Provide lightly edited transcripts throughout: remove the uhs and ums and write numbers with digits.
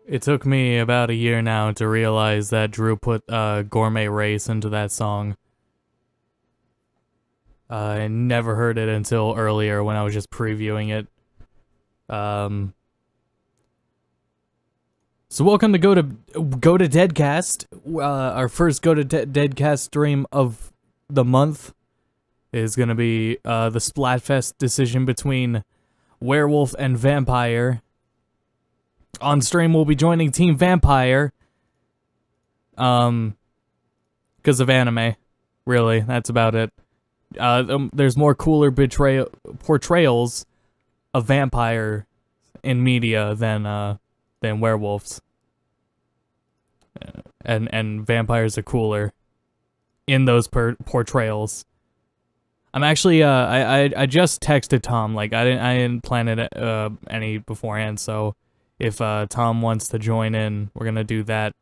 It took me about a year now to realize that Drew put Gourmet Race into that song. I never heard it until earlier when I was just previewing it. So welcome to Go to Deadcast. Our first Go to Deadcast stream of the month is gonna be the Splatfest decision between Werewolf and Vampire. On stream, we'll be joining Team Vampire. Because of anime. Really, that's about it. There's more cooler portrayals of vampire in media than werewolves. And vampires are cooler in those portrayals. I'm actually I just texted Tom, like I didn't plan it any beforehand, so if Tom wants to join in, we're gonna do that.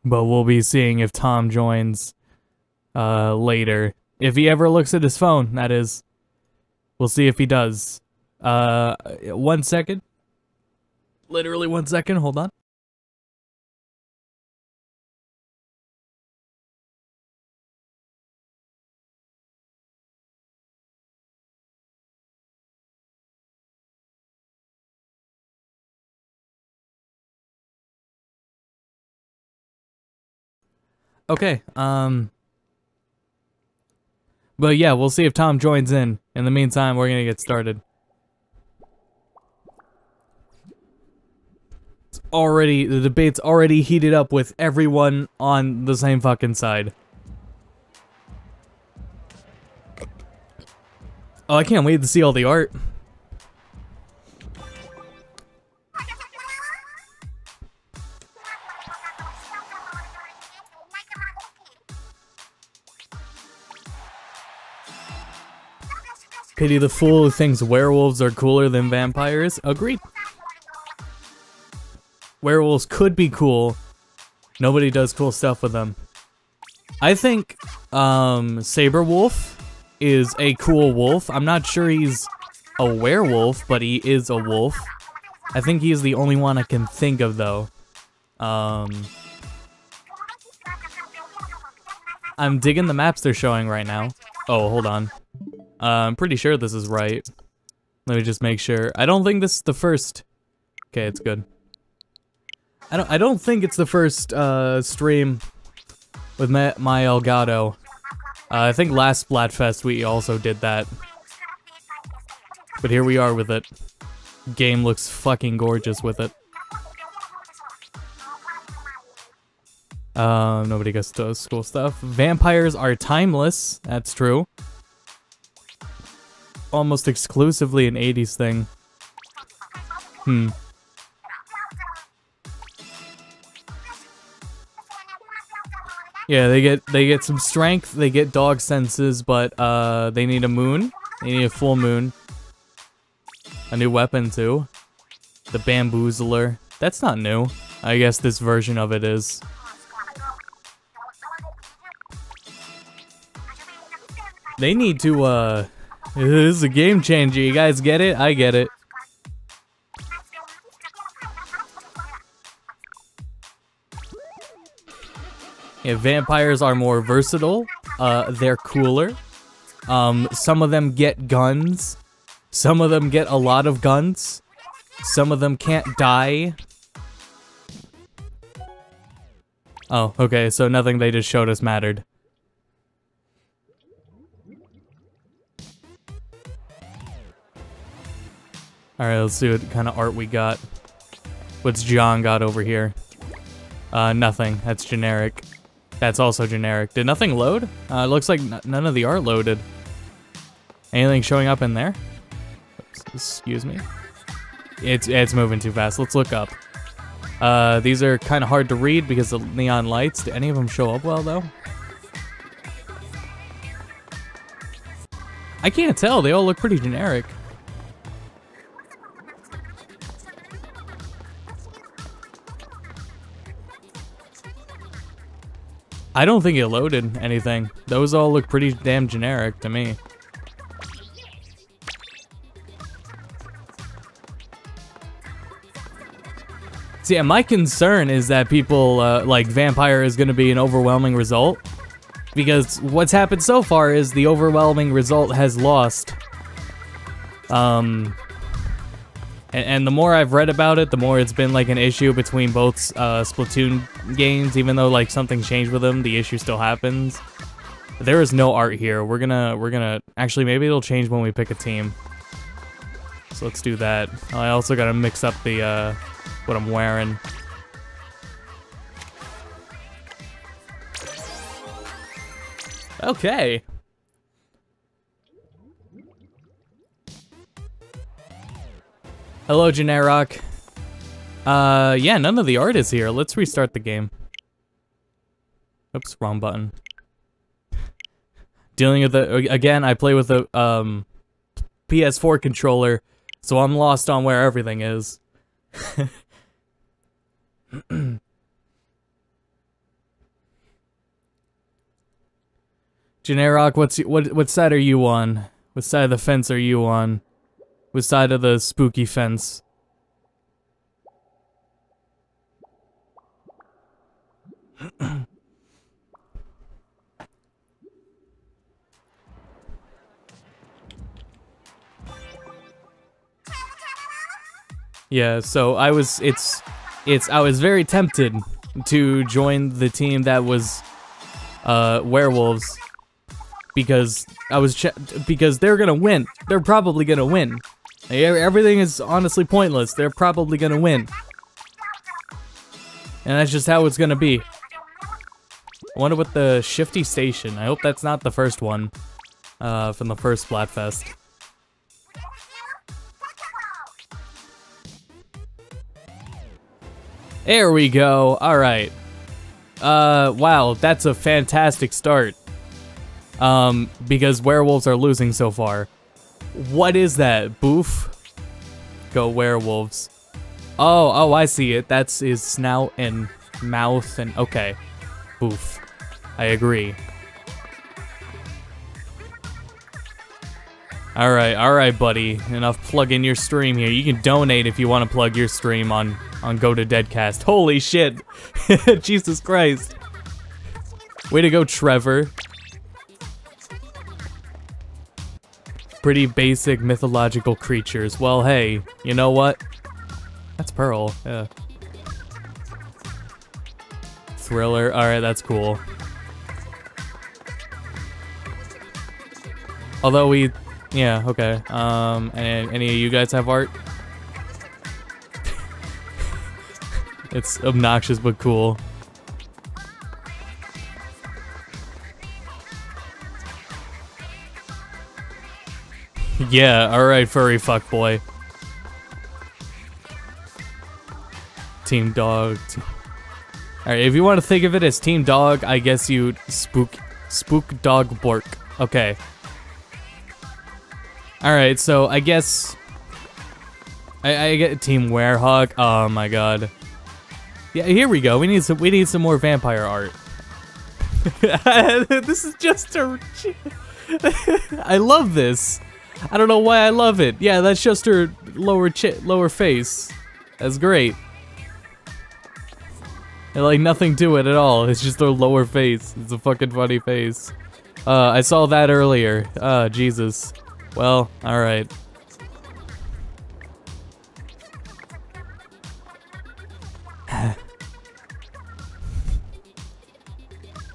But we'll be seeing if Tom joins later. If he ever looks at his phone, that is. We'll see if he does. 1 second. Literally 1 second, hold on. Okay, but yeah, we'll see if Tom joins in. In the meantime, we're gonna get started. The debate's already heated up with everyone on the same fucking side. Oh, I can't wait to see all the art. Pity the fool who thinks werewolves are cooler than vampires. Agreed. Werewolves could be cool. Nobody does cool stuff with them. I think Saberwolf is a cool wolf. I'm not sure he's a werewolf, but he is a wolf. I think he's the only one I can think of, though. I'm digging the maps they're showing right now. Oh, hold on. I'm pretty sure this is right. Let me just make sure. I don't think this is the first. Okay, it's good. I don't think it's the first stream with my Elgato. I think last Splatfest we also did that. But here we are with it. Game looks fucking gorgeous with it. Nobody gets to cool stuff. Vampires are timeless. That's true. Almost exclusively an 80s thing. Yeah, they get some strength, they get dog senses, but they need a moon. They need a full moon. A new weapon too. The bamboozler. That's not new. I guess this version of it is. They need to this is a game changer. You guys get it? I get it. Yeah, vampires are more versatile. They're cooler. Some of them get guns. Some of them get a lot of guns. Some of them can't die. Oh, okay, so nothing they just showed us mattered. Alright, let's see what kind of art we got. What's John got over here? Nothing. That's generic. That's also generic. Did nothing load? It looks like none of the art loaded. Anything showing up in there? Oops, excuse me. It's moving too fast. Let's look up. These are kind of hard to read because of neon lights. Do any of them show up well, though? I can't tell. They all look pretty generic. I don't think it loaded anything. Those all look pretty damn generic to me. See, yeah, my concern is that people, like, vampire is gonna be an overwhelming result. Because what's happened so far is the overwhelming result has lost. And the more I've read about it, the more it's been, like, an issue between both, Splatoon games. Even though, like, something changed with them, the issue still happens. There is no art here. We're gonna, actually, maybe it'll change when we pick a team. So let's do that. I also gotta mix up the, what I'm wearing. Okay. Hello, Generok. Yeah, none of the art is here. Let's restart the game. Oops, wrong button. Dealing with the, again, I play with the, PS4 controller, so I'm lost on where everything is. Generok, what side are you on? What side of the fence are you on? What side of the spooky fence? Yeah, so I was very tempted to join the team that was werewolves because because they're gonna win. They're probably gonna win. Everything is honestly pointless. They're probably gonna win. And that's just how it's gonna be. I wonder what the Shifty Station. I hope that's not the first one from the first Splatfest. There we go. All right. Wow, that's a fantastic start. Because werewolves are losing so far. What is that? Boof? Go werewolves. Oh, I see it. That's his snout and mouth and okay. Boof. I agree. Alright, buddy. Enough plugging your stream here. You can donate if you want to plug your stream on Go to Deadcast. Holy shit! Jesus Christ. Way to go, Trevor. Pretty basic mythological creatures. Well, hey, you know what? That's Pearl, yeah. Thriller, alright, that's cool. Although yeah, okay. And any of you guys have art? It's obnoxious but cool. Yeah, alright, furry fuckboy. Team Dog. Alright, if you want to think of it as Team Dog, I guess you spook dog bork. Okay. Alright, so I guess I get Team Werehog. Oh my god. Yeah, here we go. We need some more vampire art. This is just a I love this. I don't know why I love it. Yeah, that's just her lower face. That's great. And like nothing to it at all. It's just her lower face. It's a fucking funny face. I saw that earlier. Jesus. Well, alright.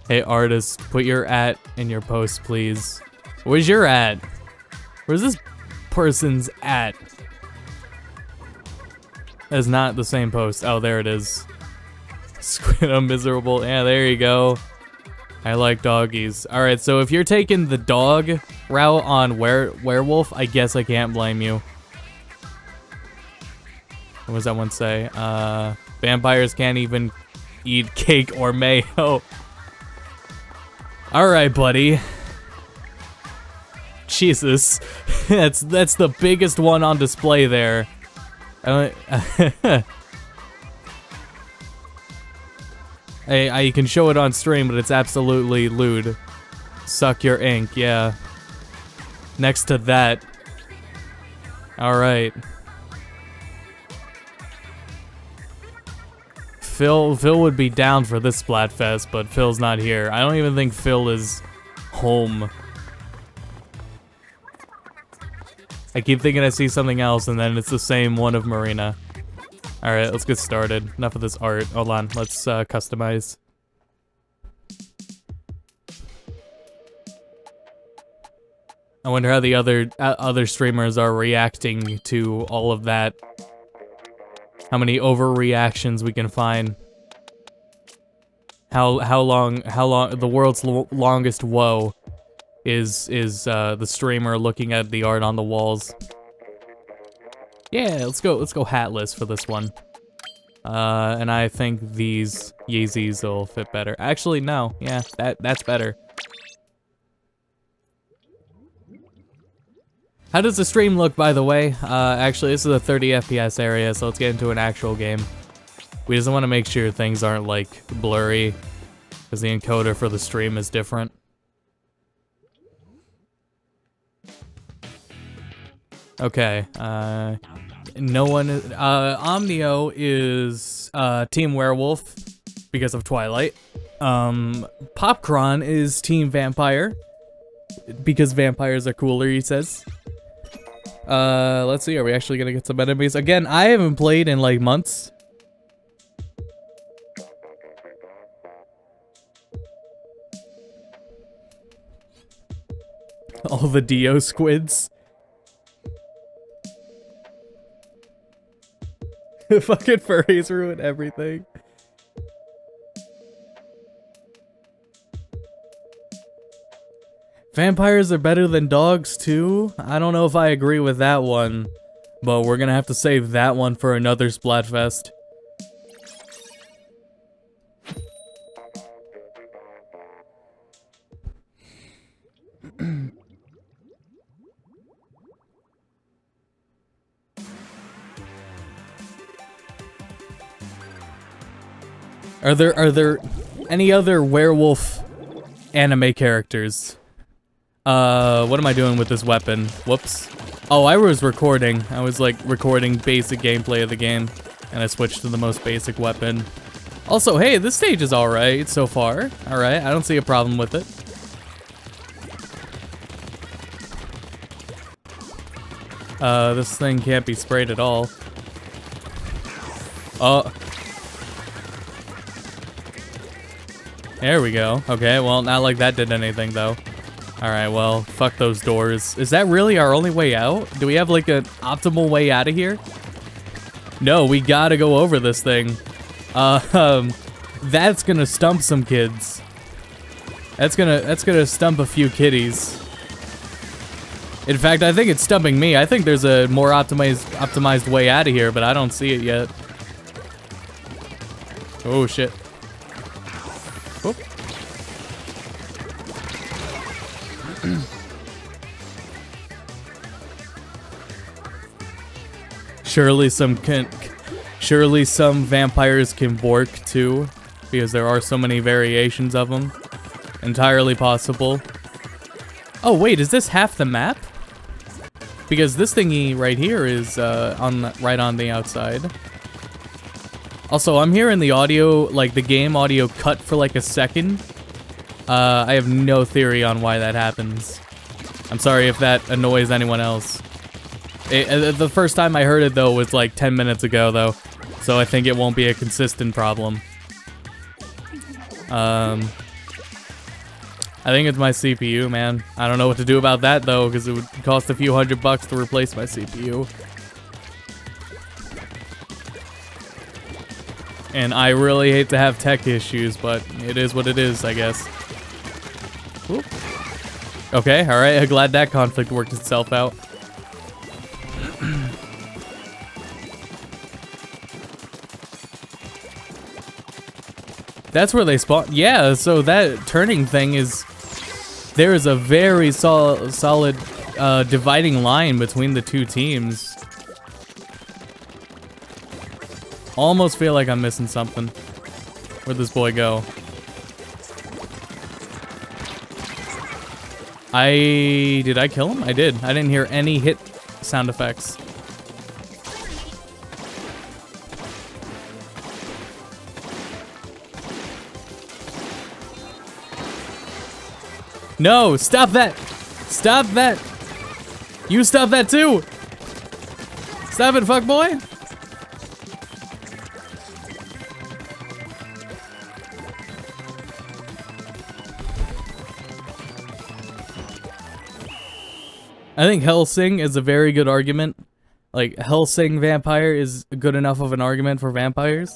Hey artist, put your @ in your post, please. Where's your @ Where's this person's @ That's not the same post. Oh, there it is. Squid, I'm miserable. Yeah, there you go. I like doggies. Alright, so if you're taking the dog route on werewolf, I guess I can't blame you. What does that one say? Vampires can't even eat cake or mayo. Alright, buddy. Jesus. that's the biggest one on display there. I can show it on stream, but it's absolutely lewd. Suck your ink, yeah. Next to that. Phil would be down for this Splatfest, but Phil's not here. I don't even think Phil is home. I keep thinking I see something else, and then it's the same one of Marina. Alright, let's get started. Enough of this art. Hold on, let's customize. I wonder how the other streamers are reacting to all of that. How many overreactions we can find. How long the world's longest woe is the streamer looking at the art on the walls. Yeah, let's go hatless for this one. And I think these Yeezys will fit better. Actually, no. Yeah, that's better. How does the stream look, by the way? Actually, this is a 30 FPS area, so let's get into an actual game. We just want to make sure things aren't, like, blurry, because the encoder for the stream is different. Okay, no one... Omnio is Team Werewolf, because of Twilight. Popcron is Team Vampire, because vampires are cooler, he says. Let's see, are we actually gonna get some enemies? Again, I haven't played in like months. All the Dio squids. Fucking furries ruin everything. Vampires are better than dogs too? I don't know if I agree with that one, but we're gonna have to save that one for another Splatfest. Are there any other werewolf anime characters? What am I doing with this weapon? Whoops. Oh, I was recording. I was like recording basic gameplay of the game, and I switched to the most basic weapon. Also, hey, this stage is alright so far. Alright, I don't see a problem with it. This thing can't be sprayed at all. Oh. There we go. Okay, well, not like that did anything, though. Alright, well, fuck those doors. Is that really our only way out? Do we have, like, an optimal way out of here? No, we gotta go over this thing. That's gonna stump some kids. That's gonna stump a few kitties. In fact, I think it's stumping me. I think there's a more optimized way out of here, but I don't see it yet. Oh, shit. Oop. Surely some vampires can bork too, because there are so many variations of them. Entirely possible. Oh wait, is this half the map? Because this thingy right here is right on the outside. Also, I'm hearing the audio, like the game audio cut for like a second. I have no theory on why that happens. I'm sorry if that annoys anyone else. The first time I heard it, though, was like 10 minutes ago, though. So I think it won't be a consistent problem. I think it's my CPU, man. I don't know what to do about that, though, because it would cost a few $100 to replace my CPU. And I really hate to have tech issues, but it is what it is, I guess. Whoop. Okay, alright, I'm glad that conflict worked itself out. That's where they spawn. Yeah, so that turning thing is... There is a very solid dividing line between the two teams. Almost feel like I'm missing something. Where'd this boy go? Did I kill him? I did. I didn't hear any hit sound effects. No, stop that! Stop that! You stop that too! Stop it, fuckboy! I think Hellsing is a very good argument. Like, Hellsing vampire is good enough of an argument for vampires.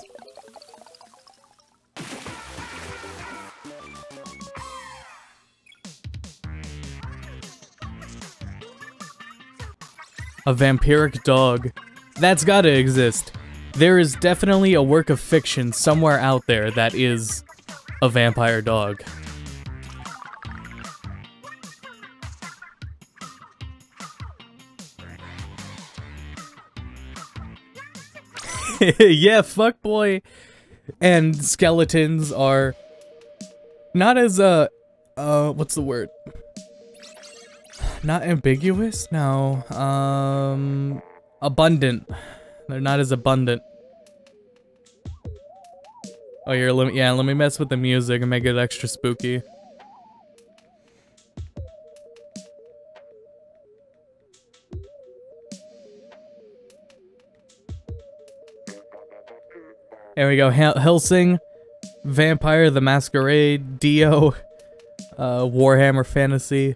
A vampiric dog. That's gotta exist. There is definitely a work of fiction somewhere out there that is a vampire dog. Yeah, fuckboy and skeletons are not as, what's the word? Not ambiguous? No. Abundant. They're not as abundant. Oh, here, let me mess with the music and make it extra spooky. There we go. Hellsing, Vampire the Masquerade, Dio, Warhammer Fantasy.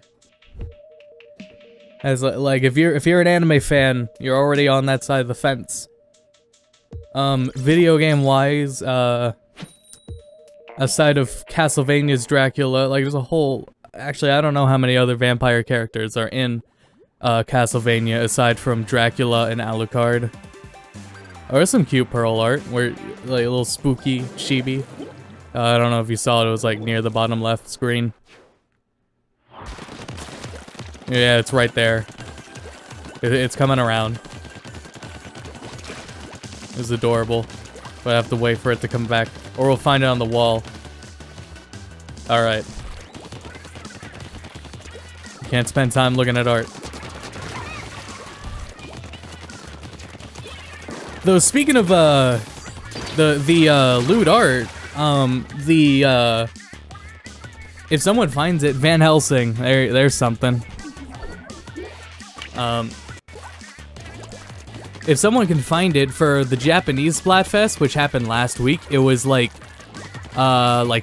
As like if you're an anime fan, you're already on that side of the fence. Video game wise, aside of Castlevania's Dracula, like there's a whole. Actually, I don't know how many other vampire characters are in Castlevania aside from Dracula and Alucard. Oh, there's some cute Pearl art, where like a little spooky chibi. I don't know if you saw it. It was like near the bottom left screen. Yeah, it's right there. It's coming around. It's adorable, but I have to wait for it to come back, or we'll find it on the wall. All right. Can't spend time looking at art. Though speaking of the lewd art, if someone finds it, Van Helsing, there's something. If someone can find it for the Japanese Splatfest, which happened last week, it was like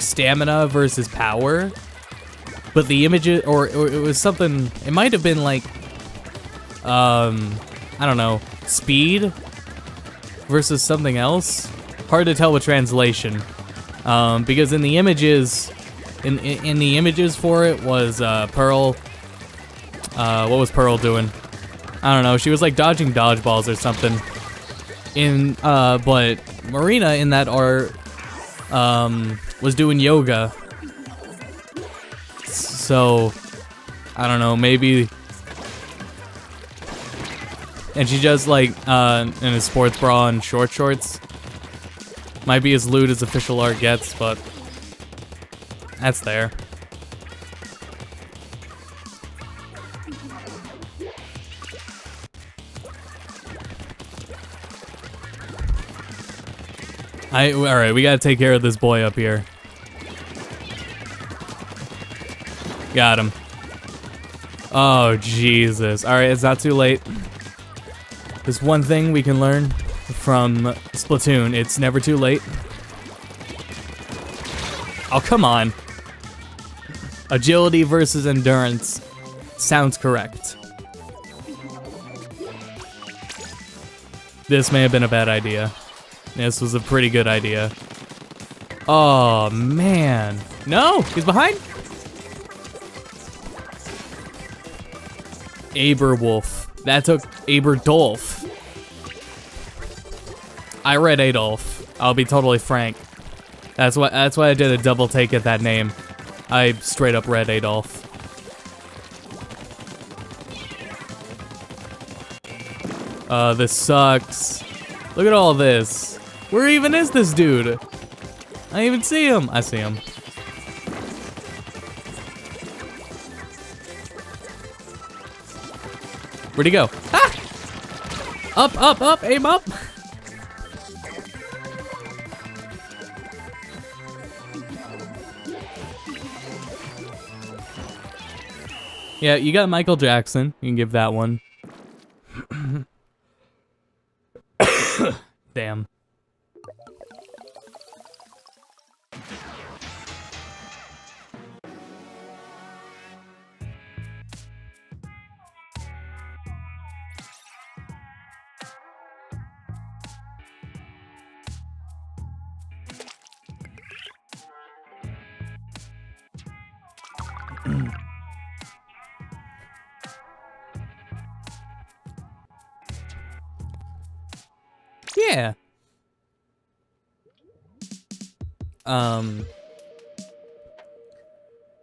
stamina versus power, but the images, or it was something. It might have been like, I don't know, speed versus something else. Hard to tell with translation, because in the images, in the images for it was Pearl. What was Pearl doing? I don't know. She was like dodging dodgeballs or something. But Marina in that art was doing yoga. So I don't know. Maybe. And she just like in a sports bra and short shorts. Might be as lewd as official art gets, but that's there. Alright, we gotta take care of this boy up here. Got him. Oh, Jesus. Alright, it's not too late. There's one thing we can learn from Splatoon. It's never too late. Oh, come on. Agility versus endurance. Sounds correct. This may have been a bad idea. This was a pretty good idea. Oh, man. No, he's behind. Aberwolf. That took Aberdolf. I read Adolf. I'll be totally frank. That's why I did a double take at that name. I straight up read Adolf. This sucks. Look at all this. Where even is this dude? I don't even see him. I see him. Where'd he go? Ah! Up, up, up, aim up! Yeah, you got Michael Jackson. You can give that one. Damn. Yeah.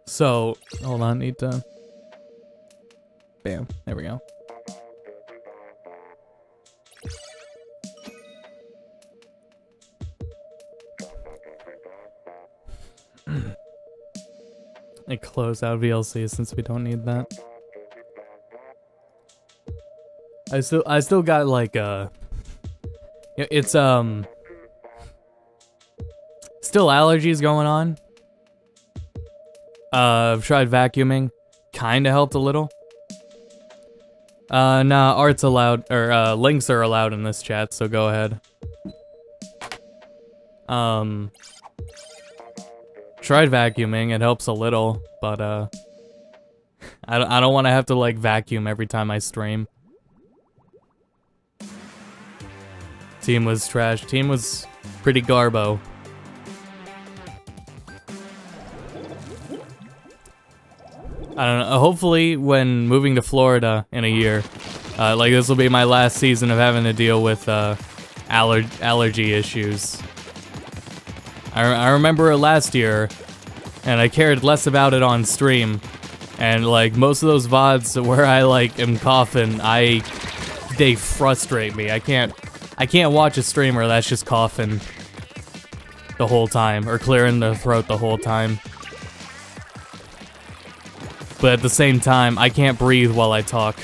So, hold on, need to... Bam, there we go. And close out VLC since we don't need that. I still got like it's still allergies going on. I've tried vacuuming, kinda helped a little. Nah, art's allowed, or links are allowed in this chat, so go ahead. Tried vacuuming, it helps a little, but I don't want to have to like vacuum every time I stream. Team was trash. Team was pretty garbo. I don't know. Hopefully, when moving to Florida in a year, like this will be my last season of having to deal with allergy issues. I remember last year, and I cared less about it on stream, and like most of those VODs where I like am coughing, they frustrate me. I can't watch a streamer that's just coughing the whole time or clearing their throat the whole time. But at the same time, I can't breathe while I talk.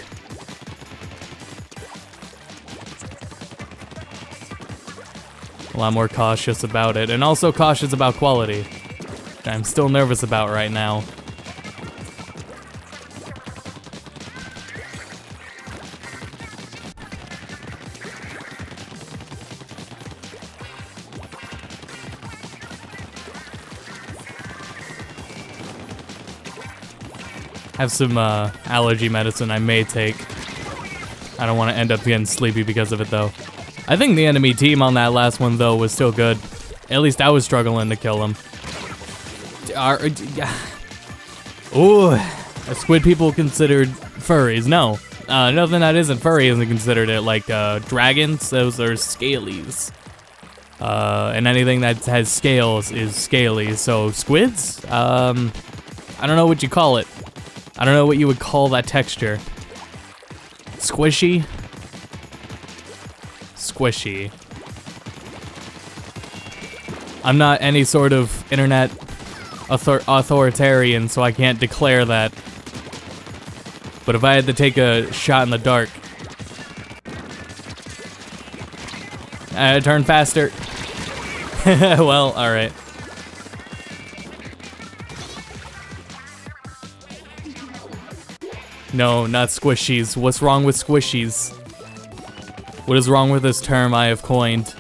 A lot more cautious about it, and also cautious about quality. I'm still nervous about right now. Have some allergy medicine I may take. I don't want to end up getting sleepy because of it though. I think the enemy team on that last one though was still good. At least I was struggling to kill them. Ooh, are squid people considered furries? No. Nothing that isn't furry isn't considered it. Like dragons, those are scalies. And anything that has scales is scaly. So squids? I don't know what you call it. I don't know what you would call that texture. Squishy? Squishy. I'm not any sort of internet authoritarian, so I can't declare that. But if I had to take a shot in the dark... turn faster. Well, alright. No, not squishies. What's wrong with squishies? What is wrong with this term I have coined?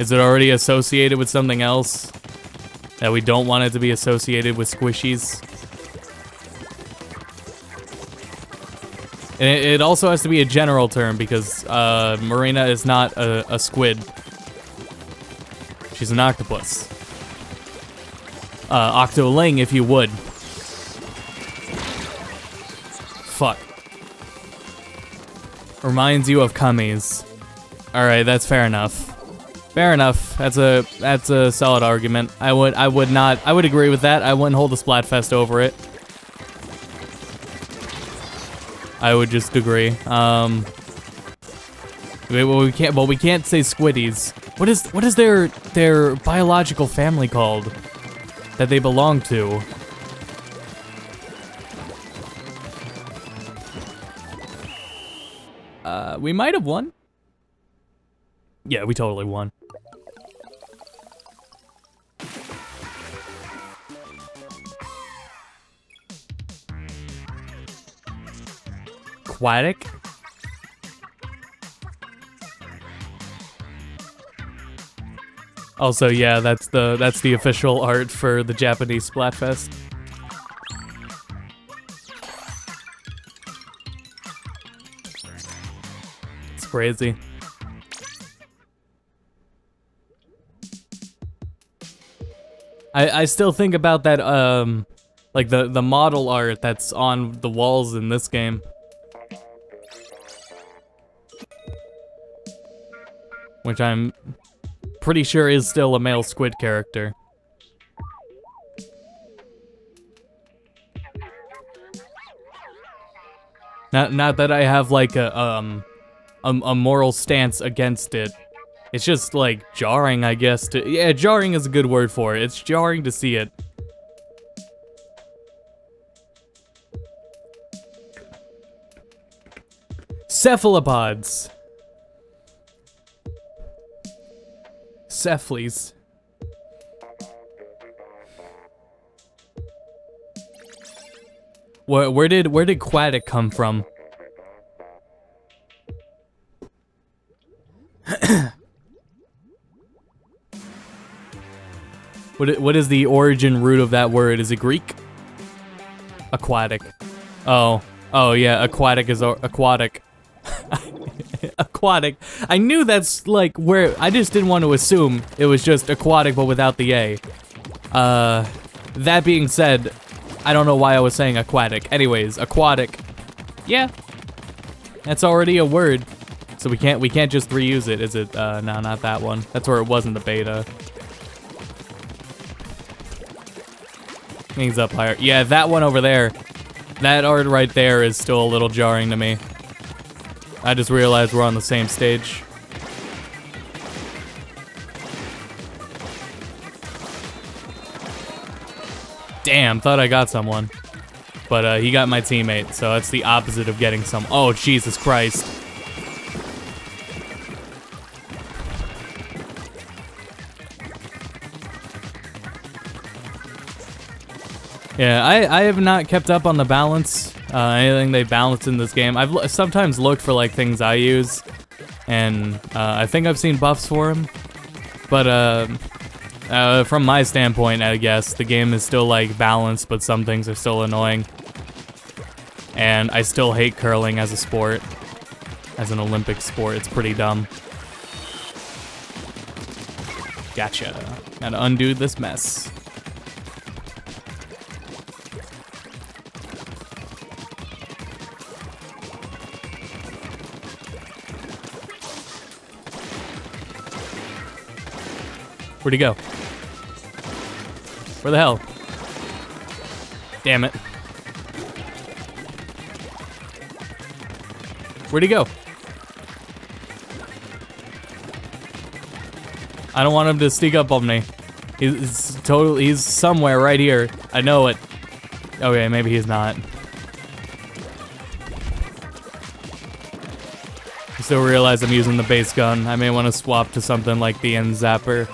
Is it already associated with something else? That we don't want it to be associated with squishies? And it also has to be a general term because Marina is not a squid. She's an octopus. Octoling, if you would. Fuck. Reminds you of cummies. Alright, that's fair enough. Fair enough. That's a solid argument. I would agree with that. I wouldn't hold a Splatfest over it. I would just agree. We can't say squiddies. What is their biological family called that they belong to? We might have won. Yeah, we totally won. Aquatic? Also, yeah, that's the official art for the Japanese Splatfest. It's crazy. I still think about that, like the model art that's on the walls in this game. Which I'm pretty sure is still a male squid character. Not that I have like a moral stance against it. It's just like jarring, I guess. Yeah, jarring is a good word for it. It's jarring to see it. Cephalopods. Cephalies. Where did aquatic come from? What is the origin root of that word? Is it Greek? Aquatic. Oh yeah, aquatic is aquatic. Aquatic. I knew that's like where, I just didn't want to assume it was just aquatic but without the A. That being said, I don't know why I was saying aquatic. Anyways, aquatic. Yeah. That's already a word. So we can't just reuse it. Is it no, not that one. That's where it was in the beta. Things up higher. Yeah, that one over there. That art right there is still a little jarring to me. I just realized we're on the same stage. Damn, thought I got someone. But he got my teammate, so that's the opposite of getting some. Oh, Jesus Christ. Yeah, I have not kept up on the balance, anything they balance in this game. I've sometimes looked for like things I use, and I think I've seen buffs for them. But from my standpoint, I guess, the game is still like balanced, but some things are still annoying. And I still hate curling as a sport, as an Olympic sport. It's pretty dumb. Gotcha. Gotta undo this mess. Where'd he go? Where the hell? Damn it. Where'd he go? I don't want him to sneak up on me. He's somewhere right here. I know it. Okay, maybe he's not. I still realize I'm using the base gun. I may want to swap to something like the end zapper.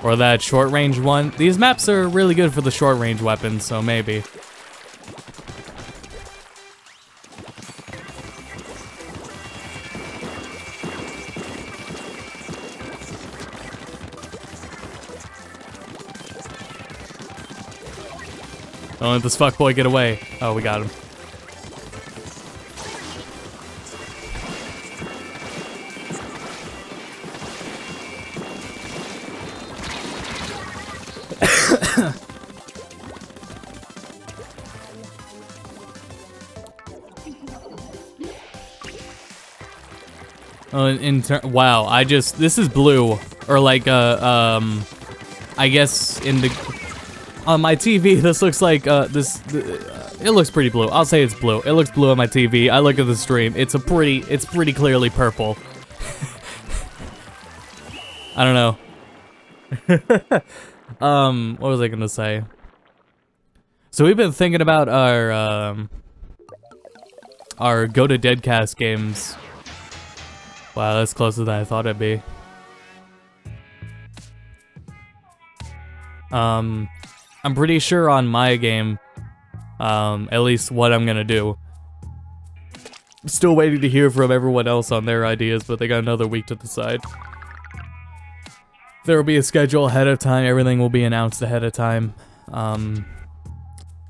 Or that short range one. These maps are really good for the short range weapons, so maybe. Don't let this fuckboy get away. Oh, we got him. Wow, this is blue, or like, I guess on my TV, this looks like, it looks pretty blue. I'll say it's blue. It looks blue on my TV. I look at the stream. It's pretty clearly purple. I don't know. What was I gonna say? So we've been thinking about our Go to Deadcast games. Wow, that's closer than I thought it'd be. I'm pretty sure on my game, at least what I'm gonna do still waiting to hear from everyone else on their ideas, but they got another week to decide. There will be a schedule ahead of time. Everything will be announced ahead of time.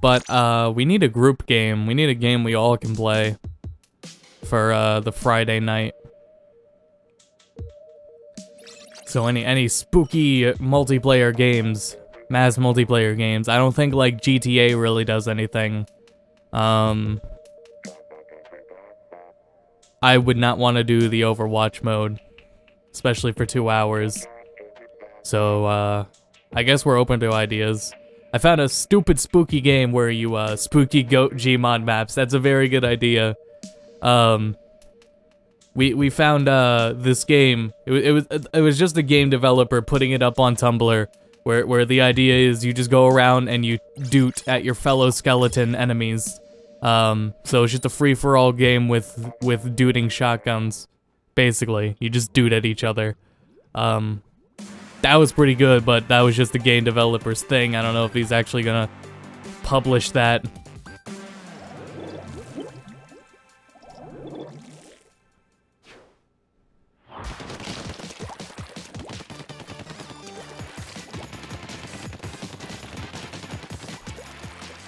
But we need a group game. We need a game we all can play for the Friday night. So any spooky multiplayer games, mass multiplayer games. I don't think like GTA really does anything. I would not want to do the Overwatch mode, especially for 2 hours. So I guess we're open to ideas. I found a stupid spooky game where you spooky goat Gmod maps. That's a very good idea. We found this game. It was just a game developer putting it up on Tumblr, where the idea is you just go around and you doot at your fellow skeleton enemies. So it's just a free-for-all game with dooting shotguns. Basically, you just doot at each other. That was pretty good, but that was just the game developer's thing. I don't know if he's actually gonna publish that.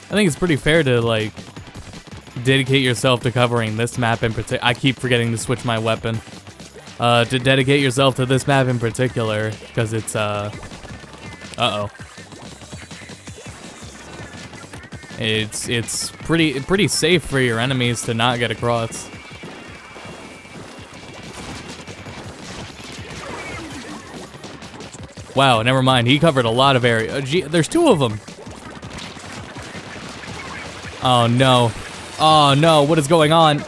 I think it's pretty fair to, like, dedicate yourself to covering this map in particular. I keep forgetting to switch my weapon. To dedicate yourself to this map in particular, because it's, uh-oh. It's pretty safe for your enemies to not get across. Wow, never mind. He covered a lot of area. Gee, there's 2 of them. Oh no. Oh no, what is going on?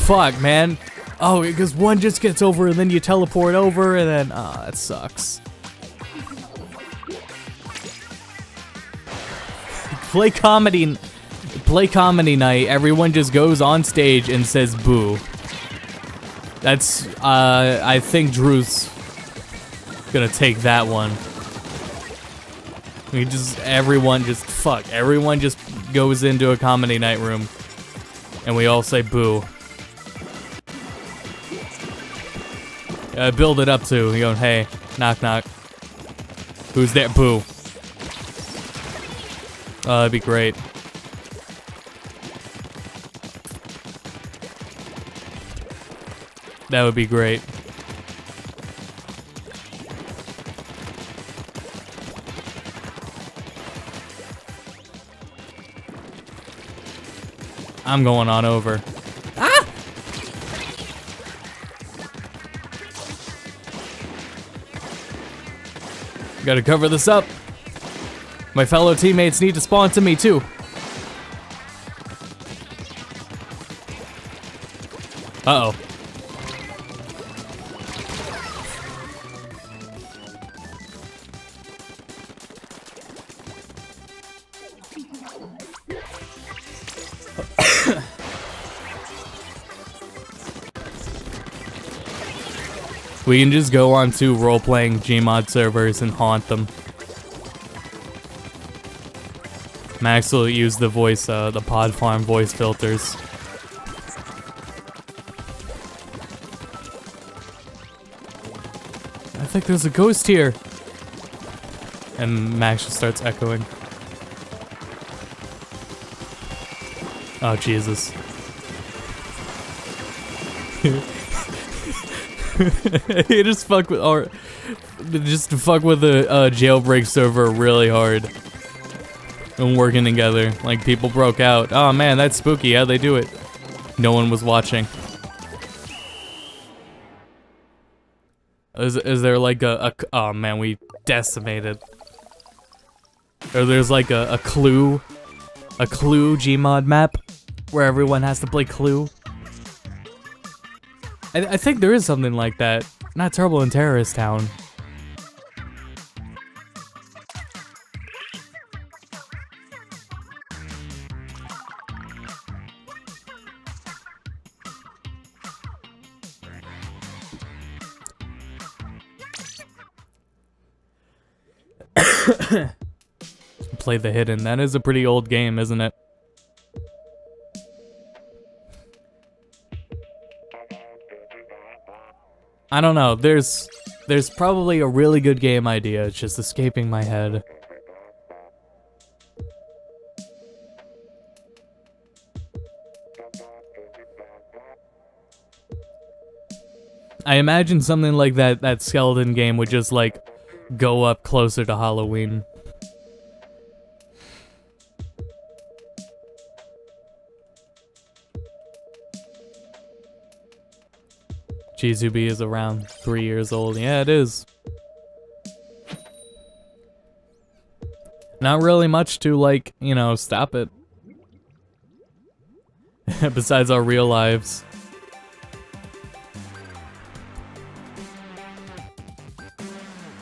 Fuck, man. Oh, because one just gets over and then you teleport over and then, ah, that sucks. Play comedy night, everyone just goes on stage and says boo. That's, I think Drew's gonna take that one. Everyone just goes into a comedy night room and we all say boo. Build it up to, you go, hey, knock knock. Who's there? Boo. That'd be great. That would be great. I'm going on over. Ah! Gotta cover this up. My fellow teammates need to spawn to me too. Uh-oh. We can just go on to role-playing Gmod servers and haunt them. Max will use the voice, the Pod Farm voice filters. I think there's a ghost here. And Max just starts echoing. Oh, Jesus. You just fuck with the jailbreak server really hard. And working together. Like, people broke out. Oh man, that's spooky. How'd they do it? No one was watching. Is there like oh man, we decimated. Or there's like a Clue Gmod map where everyone has to play Clue. I think there is something like that. Not Trouble in Terrorist Town. Play the Hidden. That is a pretty old game, isn't it? I don't know, there's probably a really good game idea, it's just escaping my head. I imagine something like that skeleton game would just like go up closer to Halloween. G2B is around 3 years old. Yeah, it is. Not really much to, like, you know, stop it. Besides our real lives.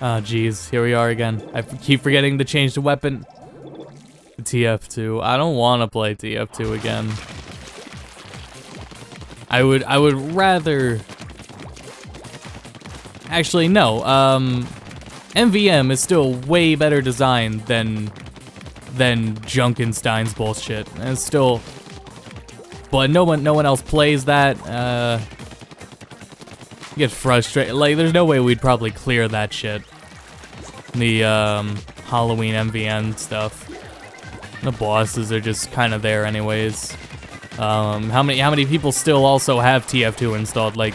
Oh, jeez. Here we are again. I keep forgetting to change the weapon. TF2. I don't want to play TF2 again. I would rather... Actually, no. MVM is still way better designed than Junkenstein's bullshit. And it's still, but no one else plays that. You get frustrated. Like, there's no way we'd probably clear that shit. The Halloween MVN stuff. The bosses are just kind of there anyways. How many people still also have TF2 installed? Like,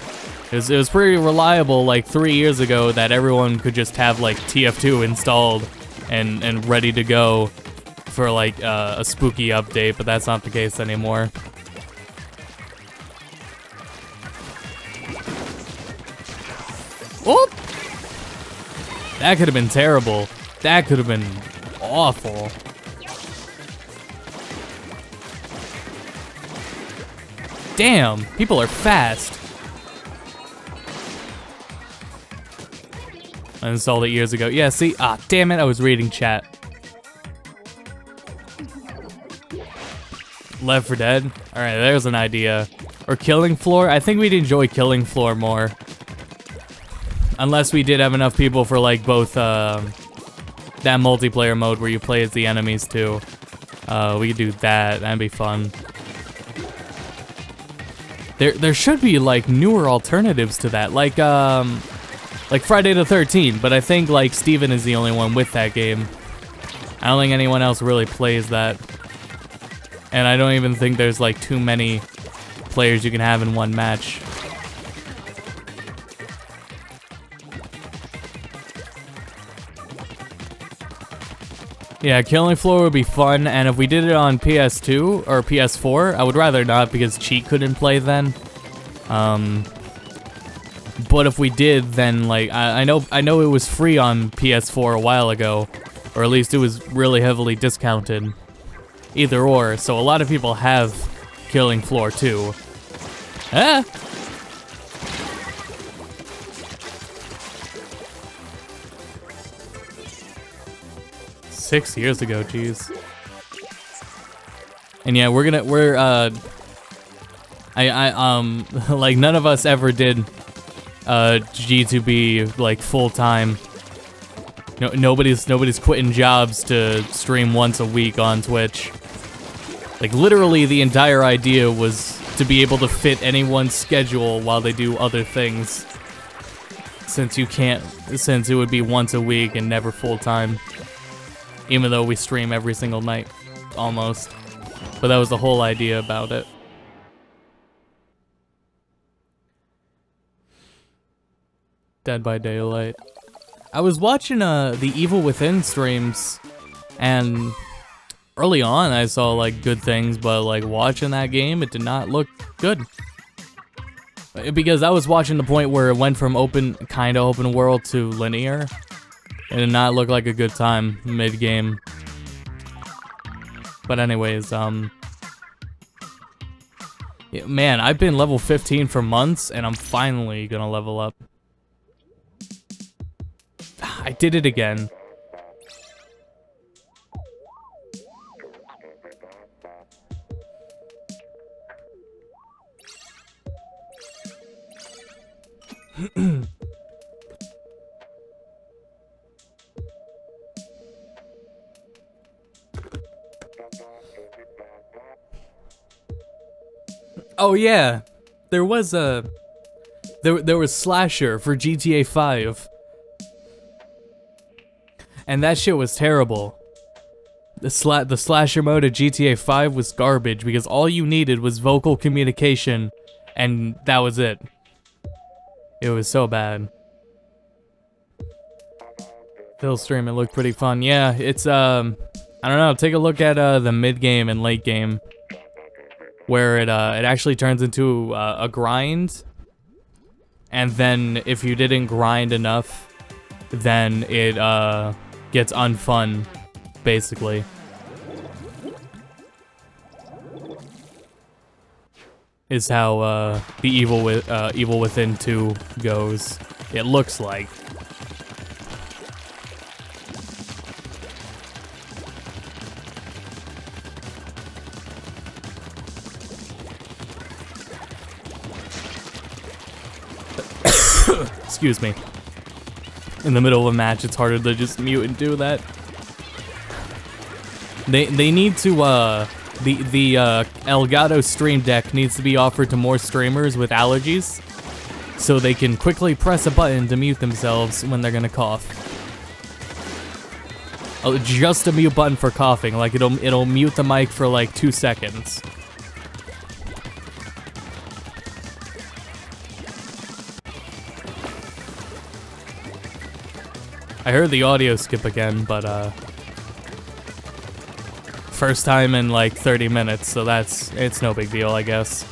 it was pretty reliable like 3 years ago that everyone could just have like TF2 installed and ready to go for like a spooky update, but that's not the case anymore. Oh! That could have been terrible. That could have been awful. Damn, people are fast. I installed it years ago. Yeah, see? Ah, damn it, I was reading chat. Left 4 Dead? Alright, there's an idea. Or Killing Floor? I think we'd enjoy Killing Floor more. Unless we did have enough people for, like, both, that multiplayer mode where you play as the enemies, too. We could do that. That'd be fun. There should be, like, newer alternatives to that. Like Friday the 13th, but I think like Steven is the only one with that game. I don't think anyone else really plays that. And I don't even think there's like too many players you can have in one match. Yeah, Killing Floor would be fun, and if we did it on PS2 or PS4, I would rather not because Cheat couldn't play then. But if we did, then like I know it was free on PS4 a while ago, or at least it was really heavily discounted. Either or, so a lot of people have Killing Floor too. Ah! Six years ago, jeez. And yeah, we're like none of us ever did G2B like full time. No, nobody's quitting jobs to stream once a week on Twitch. Like literally the entire idea was to be able to fit anyone's schedule while they do other things. Since it would be once a week and never full time. Even though we stream every single night, almost. But that was the whole idea about it. Dead by Daylight. I was watching the Evil Within streams, and early on I saw like good things, but like watching that game, it did not look good. Because I was watching the point where it went from kinda open world to linear. It did not look like a good time mid-game. But anyways, yeah, man, I've been level 15 for months, and I'm finally gonna level up. I did it again. Oh yeah, there was There was Slasher for GTA 5. And that shit was terrible. The Slasher mode of GTA 5 was garbage because all you needed was vocal communication and that was it. It was so bad. Phil's stream, it looked pretty fun. Yeah, it's, I don't know, take a look at, the mid-game and late game. Where it actually turns into, a grind. And then, if you didn't grind enough, then it, gets unfun, basically. Is how, the Evil Within 2 goes. It looks like. Excuse me. In the middle of a match, it's harder to just mute and do that. They need to, the Elgato Stream Deck needs to be offered to more streamers with allergies, so they can quickly press a button to mute themselves when they're gonna cough. Oh, just a mute button for coughing, like it'll mute the mic for like 2 seconds. I heard the audio skip again, but, first time in, like, 30 minutes, so it's no big deal, I guess.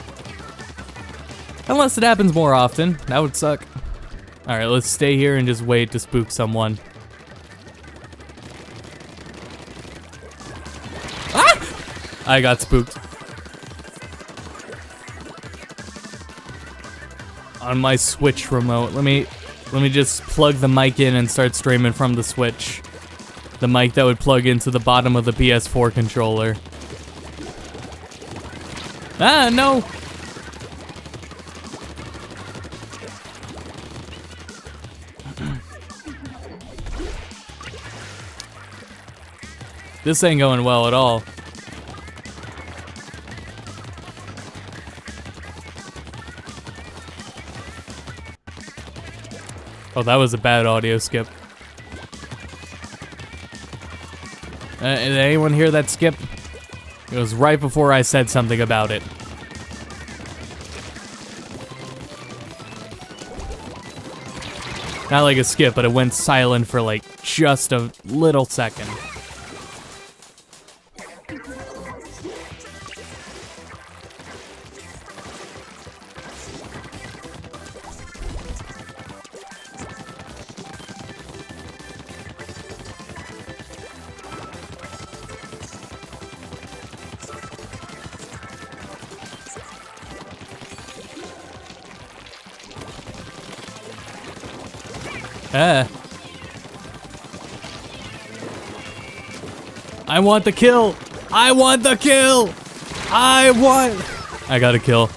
Unless it happens more often. That would suck. Alright, let's stay here and just wait to spook someone. Ah! I got spooked. On my Switch remote. Let me just plug the mic in and start streaming from the Switch. The mic that would plug into the bottom of the PS4 controller. Ah, no! This ain't going well at all. Oh, that was a bad audio skip. Did anyone hear that skip? It was right before I said something about it. Not like a skip, but it went silent for like just a little second. I want the kill! I want the kill! I got a kill.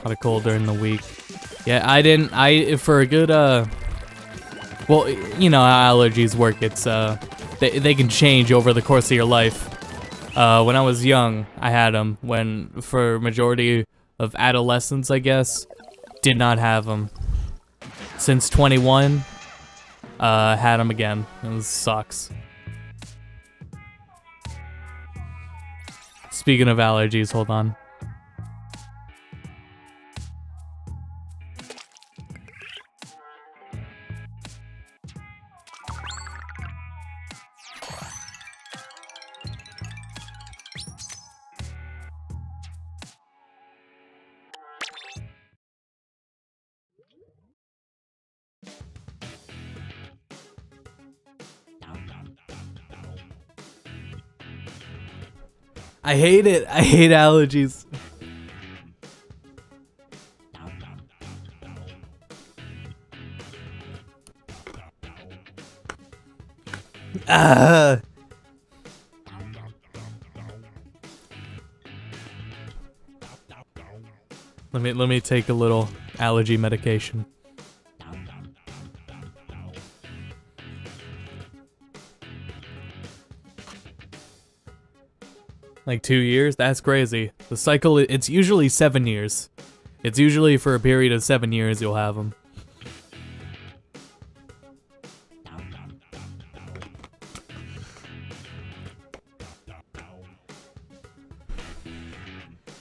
Caught a cold during the week. Yeah, for a good, well, you know how allergies work, it's, they can change over the course of your life. When I was young, I had them. For majority of adolescence, I guess, did not have them. Since 21, had them again. It sucks. Speaking of allergies, hold on. I hate it. I hate allergies. Let me take a little allergy medication. Like 2 years? That's crazy. The cycle, it's usually 7 years. It's usually for a period of 7 years you'll have them.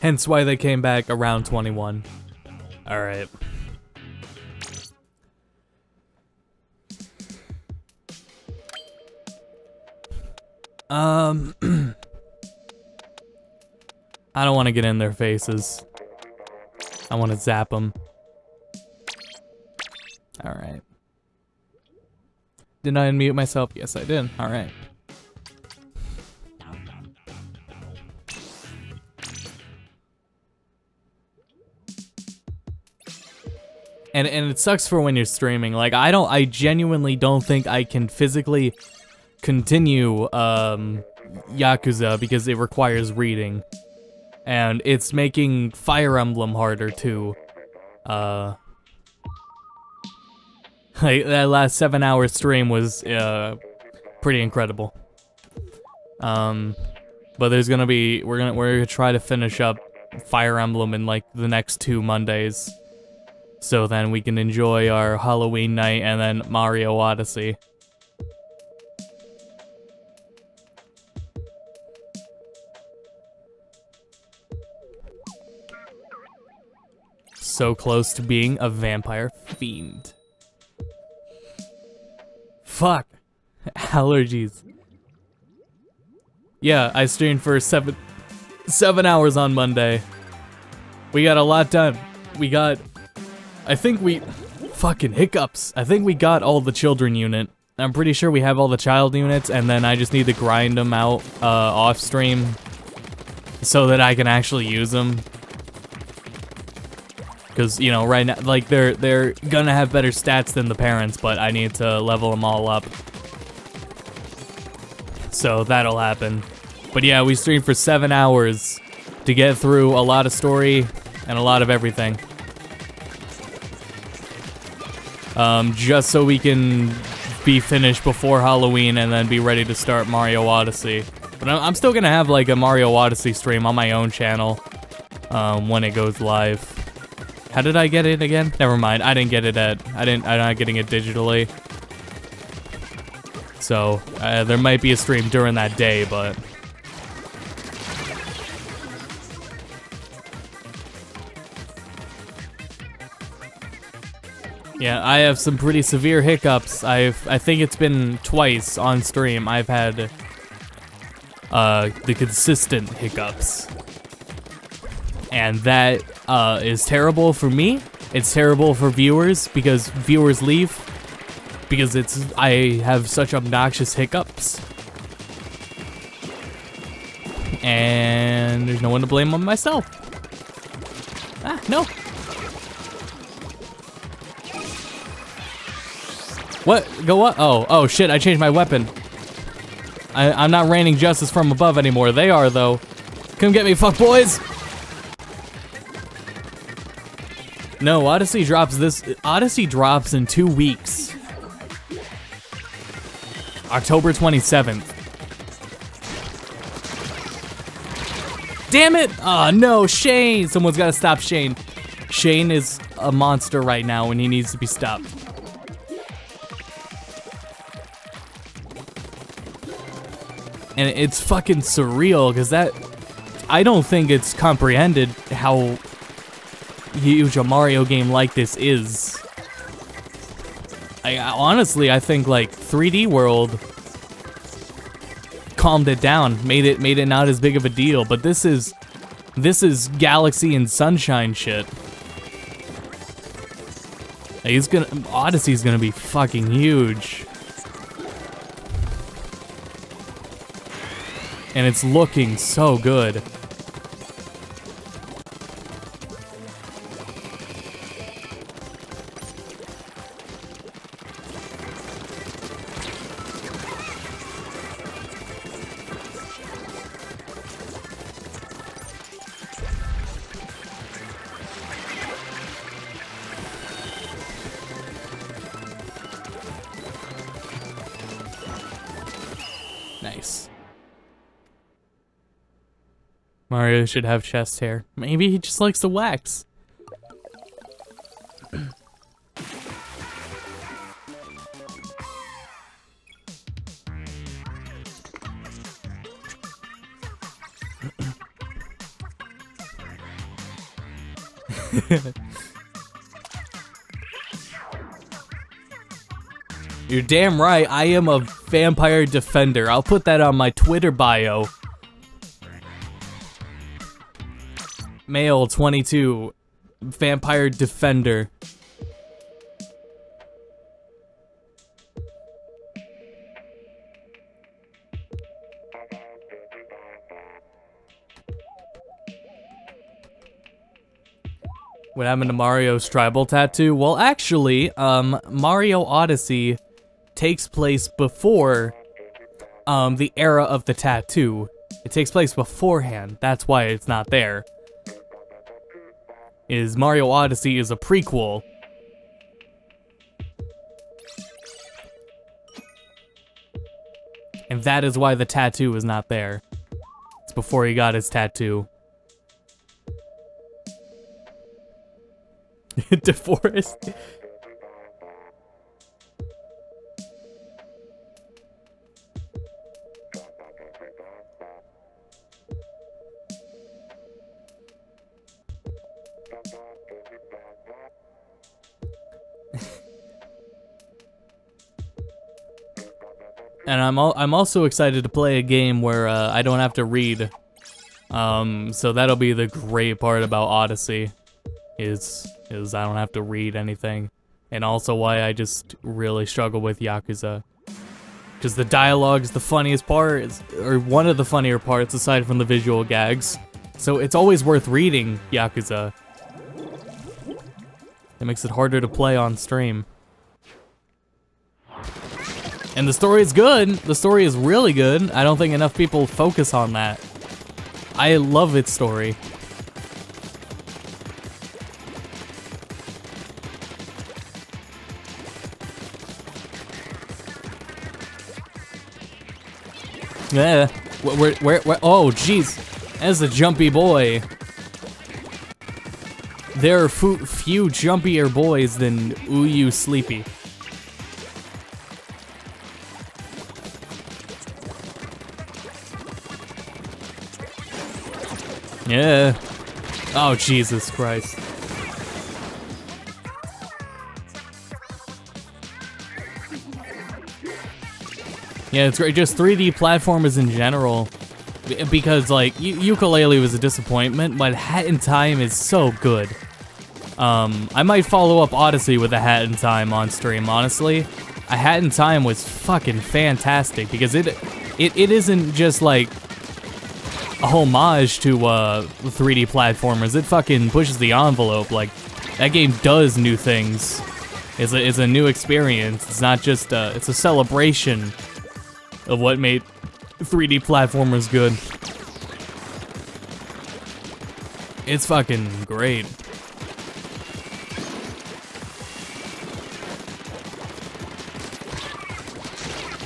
Hence why they came back around 21. Alright. I don't want to get in their faces. I want to zap them. Alright. Did I unmute myself? Yes, I did. Alright. And it sucks for when you're streaming. Like, I genuinely don't think I can physically continue Yakuza because it requires reading. And it's making Fire Emblem harder too. Like, that last 7-hour stream was pretty incredible. But there's gonna be we're gonna try to finish up Fire Emblem in like the next 2 Mondays. So then we can enjoy our Halloween night and then Mario Odyssey. So close to being a vampire fiend. Fuck. Allergies. Yeah, I streamed for 7 hours on Monday. We got a lot done. We got... fucking hiccups. I think we got all the children unit. I'm pretty sure we have all the child units, and then I just need to grind them out off stream so that I can actually use them. Because, you know, right now, like, they're gonna have better stats than the parents, but I need to level them all up. So that'll happen. But yeah, we streamed for 7 hours to get through a lot of story and a lot of everything. Just so we can be finished before Halloween and then be ready to start Mario Odyssey. But I'm still gonna have like a Mario Odyssey stream on my own channel when it goes live. How did I get it again? Never mind. I didn't get it I'm not getting it digitally. So there might be a stream during that day, but. Yeah, I have some pretty severe hiccups. I think it's been twice on stream I've had the consistent hiccups. And that is terrible for me. It's terrible for viewers because viewers leave because I have such obnoxious hiccups. And there's no one to blame on myself. Ah, no. What? Go what? Oh shit, I changed my weapon. I'm not raining justice from above anymore. They are, though. Come get me, fuck boys! No, Odyssey drops in 2 weeks. October 27th. Damn it! Aw, no, Shane! Someone's gotta stop Shane. Shane is a monster right now and he needs to be stopped. And it's fucking surreal, because I don't think it's comprehended how huge a Mario game like this is. Honestly, I think like 3D World calmed it down, made it not as big of a deal, but this is Galaxy and Sunshine shit. Odyssey's gonna be fucking huge. And it's looking so good. Nice. Mario should have chest hair. Maybe he just likes to wax. You're damn right, I am a vampire defender. I'll put that on my Twitter bio. Male 22, vampire defender. What happened to Mario's tribal tattoo? Well, actually, Mario Odyssey takes place before the era of the tattoo. It takes place beforehand. That's why it's not there. Mario Odyssey is a prequel. And that is why the tattoo is not there. It's before he got his tattoo. DeForest. And I'm also excited to play a game where I don't have to read. So that'll be the great part about Odyssey, is I don't have to read anything, and also why I just really struggle with Yakuza, because the dialogue is the funniest part, or one of the funnier parts aside from the visual gags. So it's always worth reading Yakuza. It makes it harder to play on stream. And the story is good. The story is really good. I don't think enough people focus on that. I love its story. Yeah. Where? Oh, jeez. That's a jumpy boy. There are few jumpier boys than Uyu Sleepy. Yeah. Oh, Jesus Christ. Yeah, it's great. Just 3D platformers in general. Because, like, Yooka-Laylee was a disappointment, but Hat in Time is so good. I might follow up Odyssey with a Hat in Time on stream, honestly. A Hat in Time was fucking fantastic, because it isn't just, like, a homage to 3D platformers. It fucking pushes the envelope. Like, that game does new things. It's a new experience. It's not just it's a celebration of what made 3D platformers good. It's fucking great.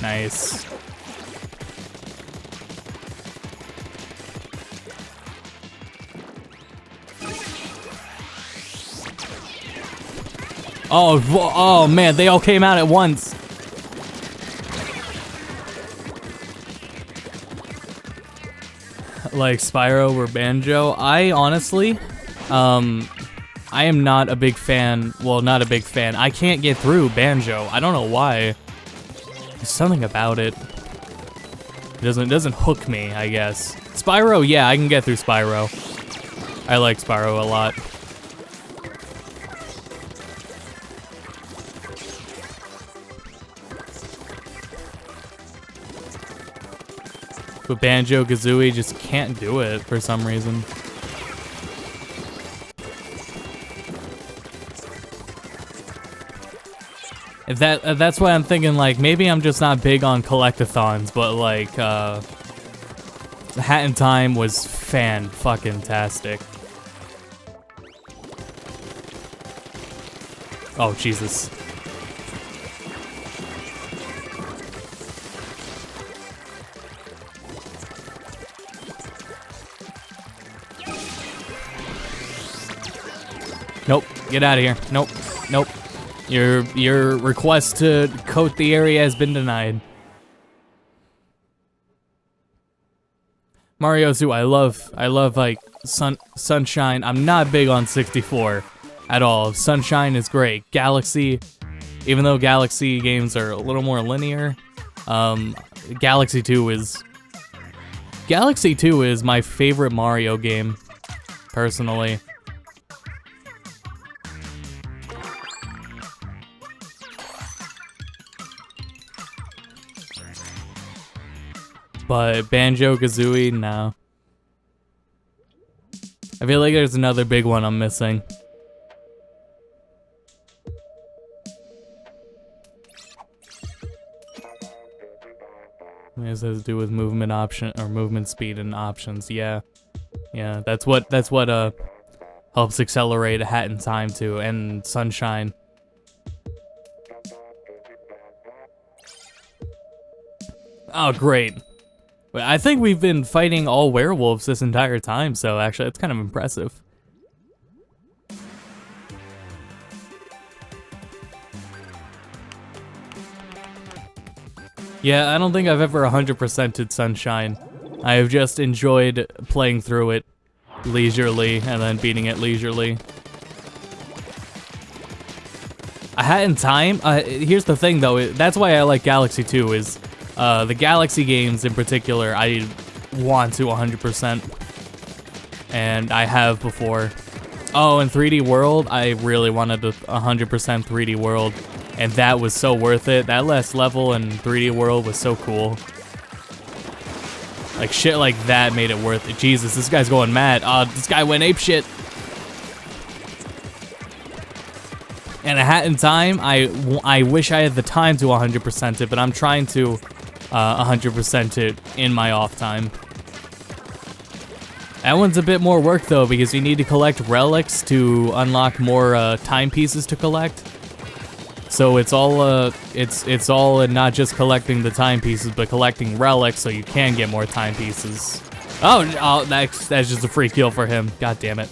Nice. Oh man, they all came out at once. Like Spyro or Banjo. I honestly, I am not a big fan. Well, not a big fan. I can't get through Banjo. I don't know why. There's something about it. It doesn't hook me, I guess. Spyro, yeah, I can get through Spyro. I like Spyro a lot. But Banjo-Kazooie just can't do it for some reason. That's why I'm thinking, like, maybe I'm just not big on collectathons, but, like, Hat in Time was fan-fucking-tastic. Oh, Jesus. Nope. Get out of here. Nope. Nope. Your request to coat the area has been denied. Mario 2, I love like Sunshine. I'm not big on 64 at all. Sunshine is great. Galaxy, even though Galaxy games are a little more linear, Galaxy 2 is my favorite Mario game, personally. But Banjo-Kazooie, no. I feel like there's another big one I'm missing. It has to do with movement option or movement speed and options. Yeah, yeah. That's what helps accelerate a Hat in Time too, and Sunshine. Oh, great. I think we've been fighting all werewolves this entire time, so actually it's kind of impressive. Yeah, I don't think I've ever 100%ed Sunshine. I have just enjoyed playing through it leisurely and then beating it leisurely. A Hat in Time, here's the thing though, that's why I like Galaxy 2 is the Galaxy games in particular, I want to 100%, and I have before. Oh, and 3D World, I really wanted to 100% 3D World, and that was so worth it. That last level in 3D World was so cool. Like, shit like that made it worth it. Jesus, this guy's going mad. This guy went apeshit. And A Hat in Time, I wish I had the time to 100% it, but I'm trying to 100% it in my off time. That one's a bit more work though, because you need to collect relics to unlock more timepieces to collect. So it's all it's all not just collecting the timepieces, but collecting relics so you can get more timepieces. Oh, that's just a free kill for him. God damn it.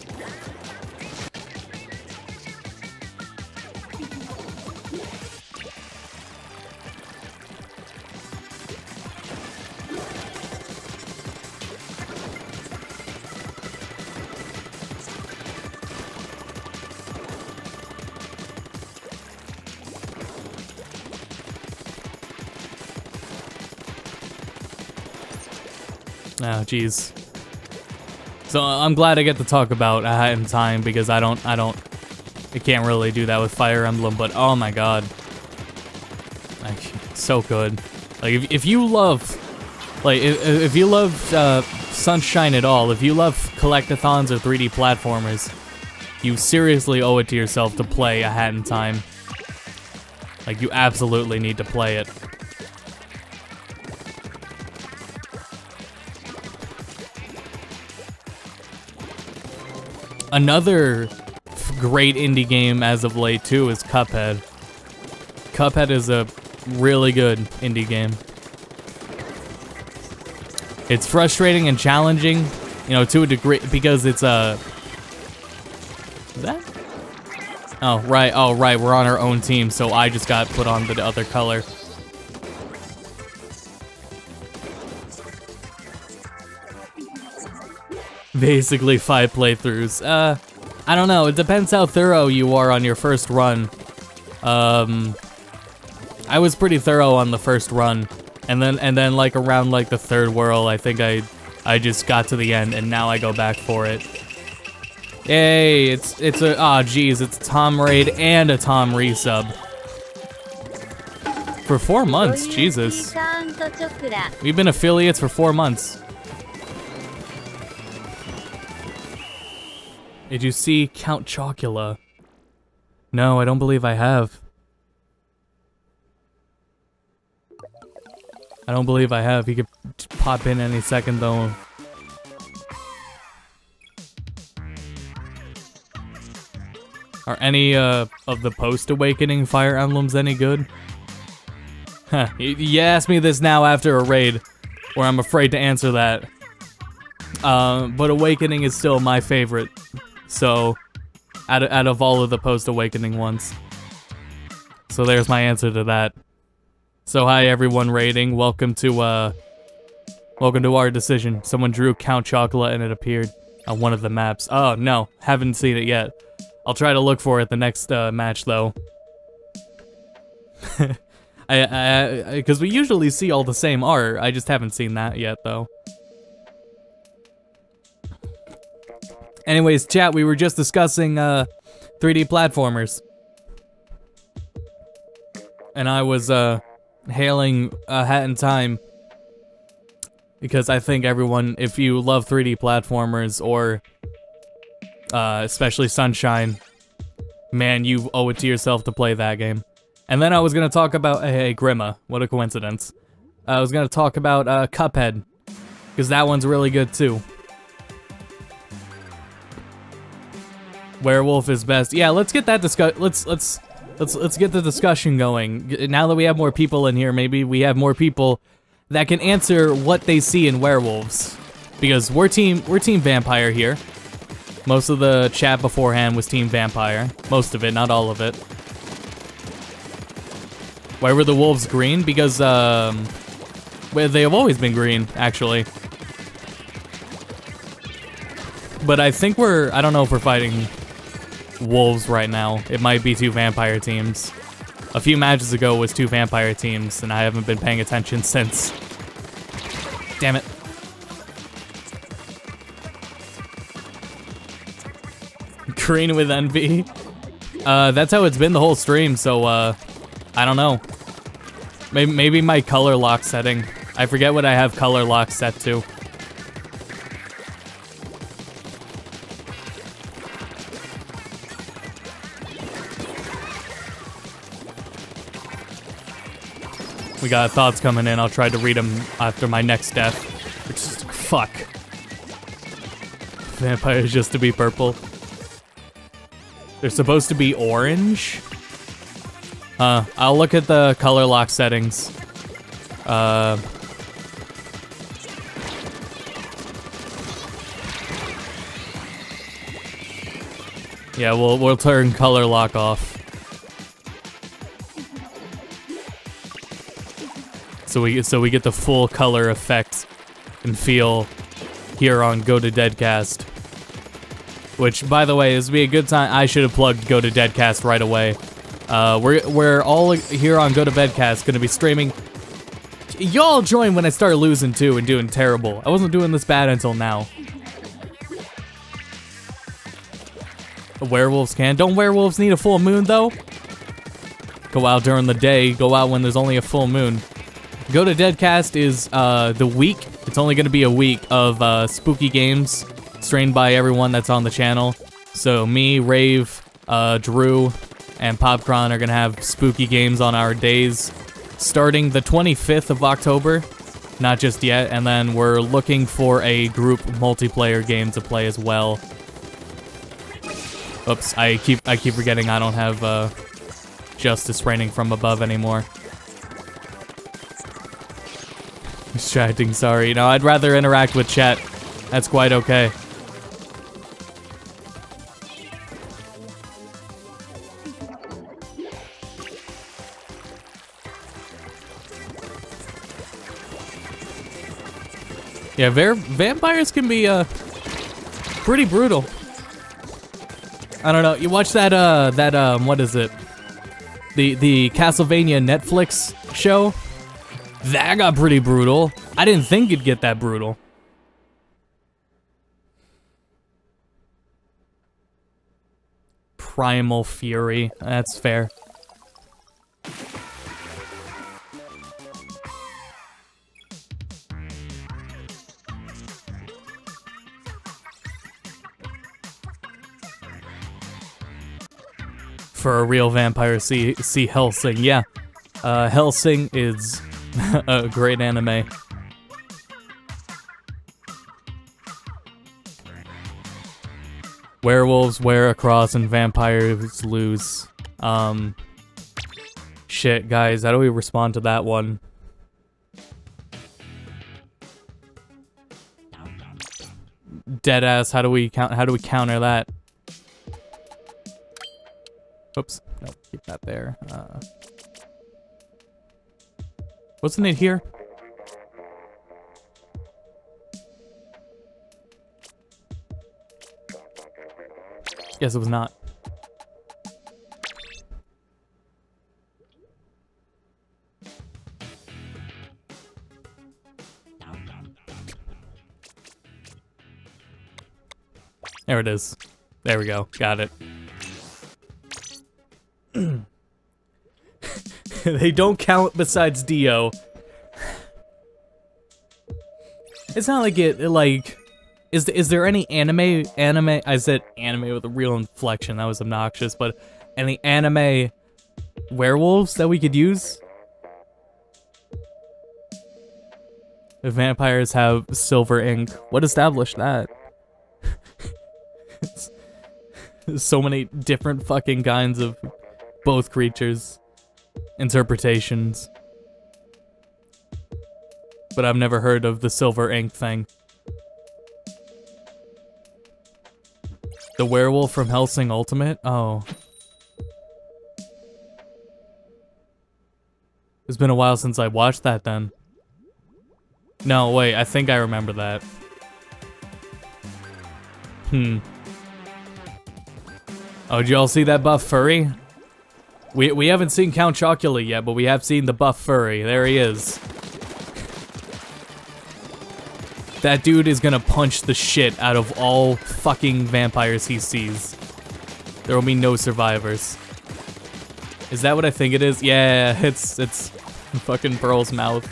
Oh, jeez. So I'm glad I get to talk about A Hat in Time because I can't really do that with Fire Emblem, but oh my god. Like, so good. Like, if you love, like, if you love Sunshine at all, if you love collectathons or 3D platformers, you seriously owe it to yourself to play A Hat in Time. Like, you absolutely need to play it. Another great indie game as of late too is Cuphead. Cuphead is a really good indie game. It's frustrating and challenging, you know, to a degree, because it's a... Is that? Oh, right, we're on our own team, so I just got put on the other color. Basically 5 playthroughs. I don't know, it depends how thorough you are on your first run. I was pretty thorough on the first run, and then like around like the 3rd world, I think I just got to the end, and now I go back for it. Yay, it's a, aw geez, it's Tom Raid and a Tom resub. For 4 months, Jesus. We've been affiliates for 4 months. Did you see Count Chocula? No, I don't believe I have. I don't believe I have. He could pop in any second though. Are any of the post-awakening Fire Emblems any good? Huh, you asked me this now after a raid, where I'm afraid to answer that. But Awakening is still my favorite. So, out of all of the post-awakening ones. So there's my answer to that. So hi everyone rating, welcome to our decision. Someone drew Count Chocula and it appeared on one of the maps. Oh no, haven't seen it yet. I'll try to look for it the next match though. Because we usually see all the same art, I just haven't seen that yet though. Anyways, chat, we were just discussing 3D platformers. And I was hailing Hat in Time because I think everyone, if you love 3D platformers or especially Sunshine, man, you owe it to yourself to play that game. And then I was gonna talk about, hey, Grima, what a coincidence. I was gonna talk about Cuphead, because that one's really good too. Werewolf is best. Yeah, let's get that let's get the discussion going. Now that we have more people in here, maybe we have more people that can answer what they see in werewolves. Because we're team vampire here. Most of the chat beforehand was team vampire. Most of it, not all of it. Why were the wolves green? Because well, they have always been green, actually. But I think I don't know if we're fighting wolves right now. It might be two vampire teams. A few matches ago was two vampire teams, and I haven't been paying attention since. Damn it. Green with envy. That's how it's been the whole stream, so, I don't know. Maybe my color lock setting. I forget what I have color lock set to. We got thoughts coming in. I'll try to read them after my next death. Fuck. Vampires just to be purple. They're supposed to be orange? I'll look at the color lock settings. Yeah, we'll turn color lock off. So we get the full color effect and feel here on Go to Deadcast. Which, by the way, this would be a good time. I should have plugged Go to Deadcast right away. We're all here on Go to Bedcast gonna be streaming. Y'all join when I start losing too and doing terrible. I wasn't doing this bad until now. Werewolves can. Don't werewolves need a full moon though? Go out during the day. Go out when there's only a full moon. Go to Deadcast is the week. It's only gonna be a week of spooky games streamed by everyone that's on the channel. So me, Rave, Drew, and Popcron are gonna have spooky games on our days starting the 25th of October. Not just yet, and then we're looking for a group multiplayer game to play as well. Oops, I keep forgetting I don't have Justice raining from above anymore. Distracting, sorry. No, I'd rather interact with chat. That's quite okay. Yeah, vampires can be pretty brutal. I don't know. You watch that what is it? The Castlevania Netflix show? That got pretty brutal. I didn't think it'd get that brutal. Primal Fury. That's fair. For a real vampire, see Hellsing. Yeah, Hellsing is a great anime. Werewolves wear a cross and vampires lose. Shit, guys, how do we respond to that one? Deadass, how do we counter that? Oops. No, keep that there. Wasn't it here? Yes, it was not. There it is. There we go. Got it. They don't count besides Dio. It's not like is there any anime, I said anime with a real inflection, that was obnoxious, but any anime werewolves that we could use? The vampires have silver ink. What established that? So many different fucking kinds of both creatures. Interpretations. But I've never heard of the silver ink thing. The werewolf from Hellsing Ultimate? Oh. It's been a while since I watched that then. No, wait, I think I remember that. Oh, did y'all see that buff furry? We haven't seen Count Chocula yet, but we have seen the buff furry. There he is. That dude is gonna punch the shit out of all fucking vampires he sees. There will be no survivors. Is that what I think it is? Yeah, it's fucking Pearl's mouth.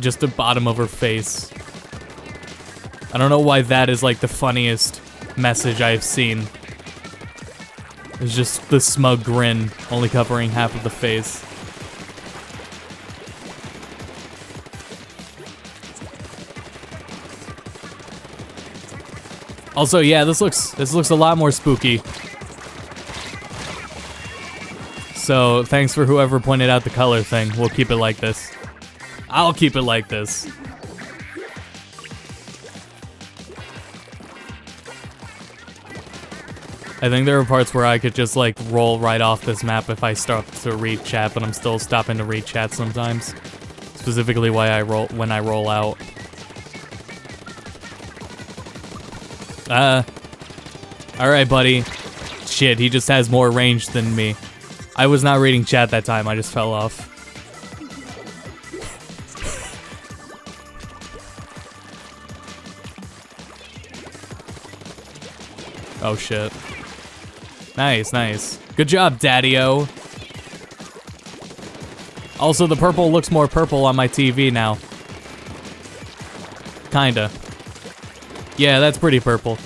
Just the bottom of her face. I don't know why that is like the funniest message I've seen. It's just the smug grin, only covering half of the face. Also, yeah, this looks a lot more spooky. So, thanks for whoever pointed out the color thing. We'll keep it like this. I'll keep it like this. I think there are parts where I could just like roll right off this map if I start to read chat, but I'm still stopping to read chat sometimes. Specifically when I roll out. Alright, buddy. Shit, he just has more range than me. I was not reading chat that time, I just fell off. Oh shit. Nice, nice. Good job, Daddy-O. Also, the purple looks more purple on my TV now. Kinda. Yeah, that's pretty purple.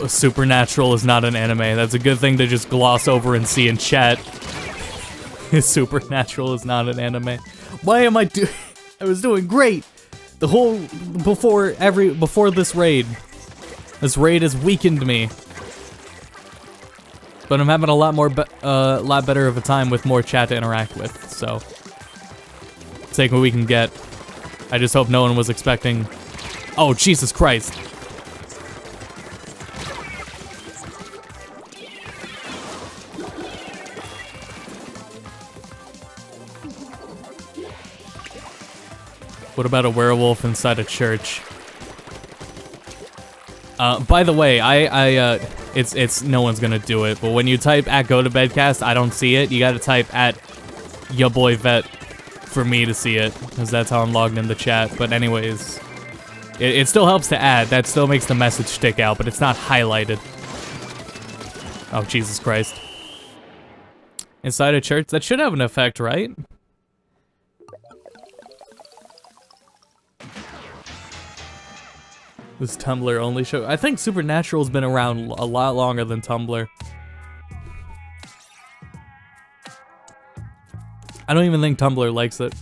Supernatural is not an anime. That's a good thing to just gloss over and see in chat. Supernatural is not an anime. Why am I doing? I was doing great. The whole before this raid. This raid has weakened me. But I'm having a lot better of a time with more chat to interact with. So take what we can get. I just hope no one was expecting. Oh, Jesus Christ. What about a werewolf inside a church? By the way, it's no one's gonna do it, but when you type at GoToBedcast, I don't see it. You gotta type at ya boy vet for me to see it, because that's how I'm logged in the chat. But anyways, it still helps to add. That still makes the message stick out, but it's not highlighted. Oh, Jesus Christ. Inside a church? That should have an effect, right? This Tumblr only show. I think Supernatural's been around a lot longer than Tumblr. I don't even think Tumblr likes it.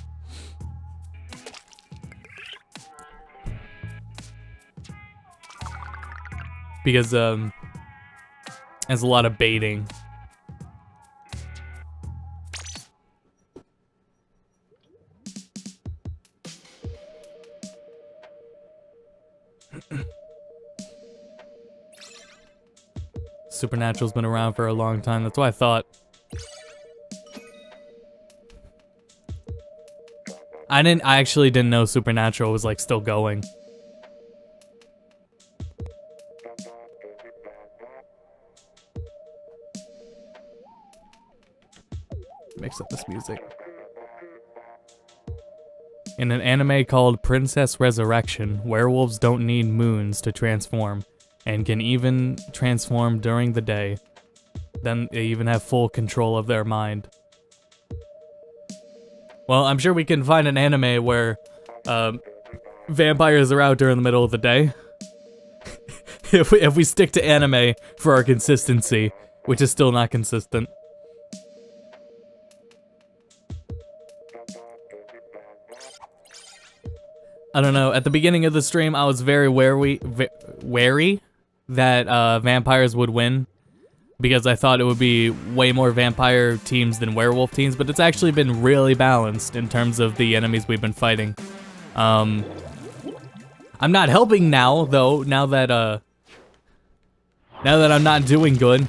because there's a lot of baiting. Supernatural's been around for a long time. That's what I thought. I actually didn't know Supernatural was like still going. Mix up this music. In an anime called Princess Resurrection, werewolves don't need moons to transform, and can even transform during the day. Then they even have full control of their mind. Well, I'm sure we can find an anime where vampires are out during the middle of the day. if we stick to anime for our consistency, which is still not consistent. I don't know, at the beginning of the stream, I was very wary that vampires would win, because I thought it would be way more vampire teams than werewolf teams, but it's actually been really balanced in terms of the enemies we've been fighting. I'm not helping now, though, now that I'm not doing good.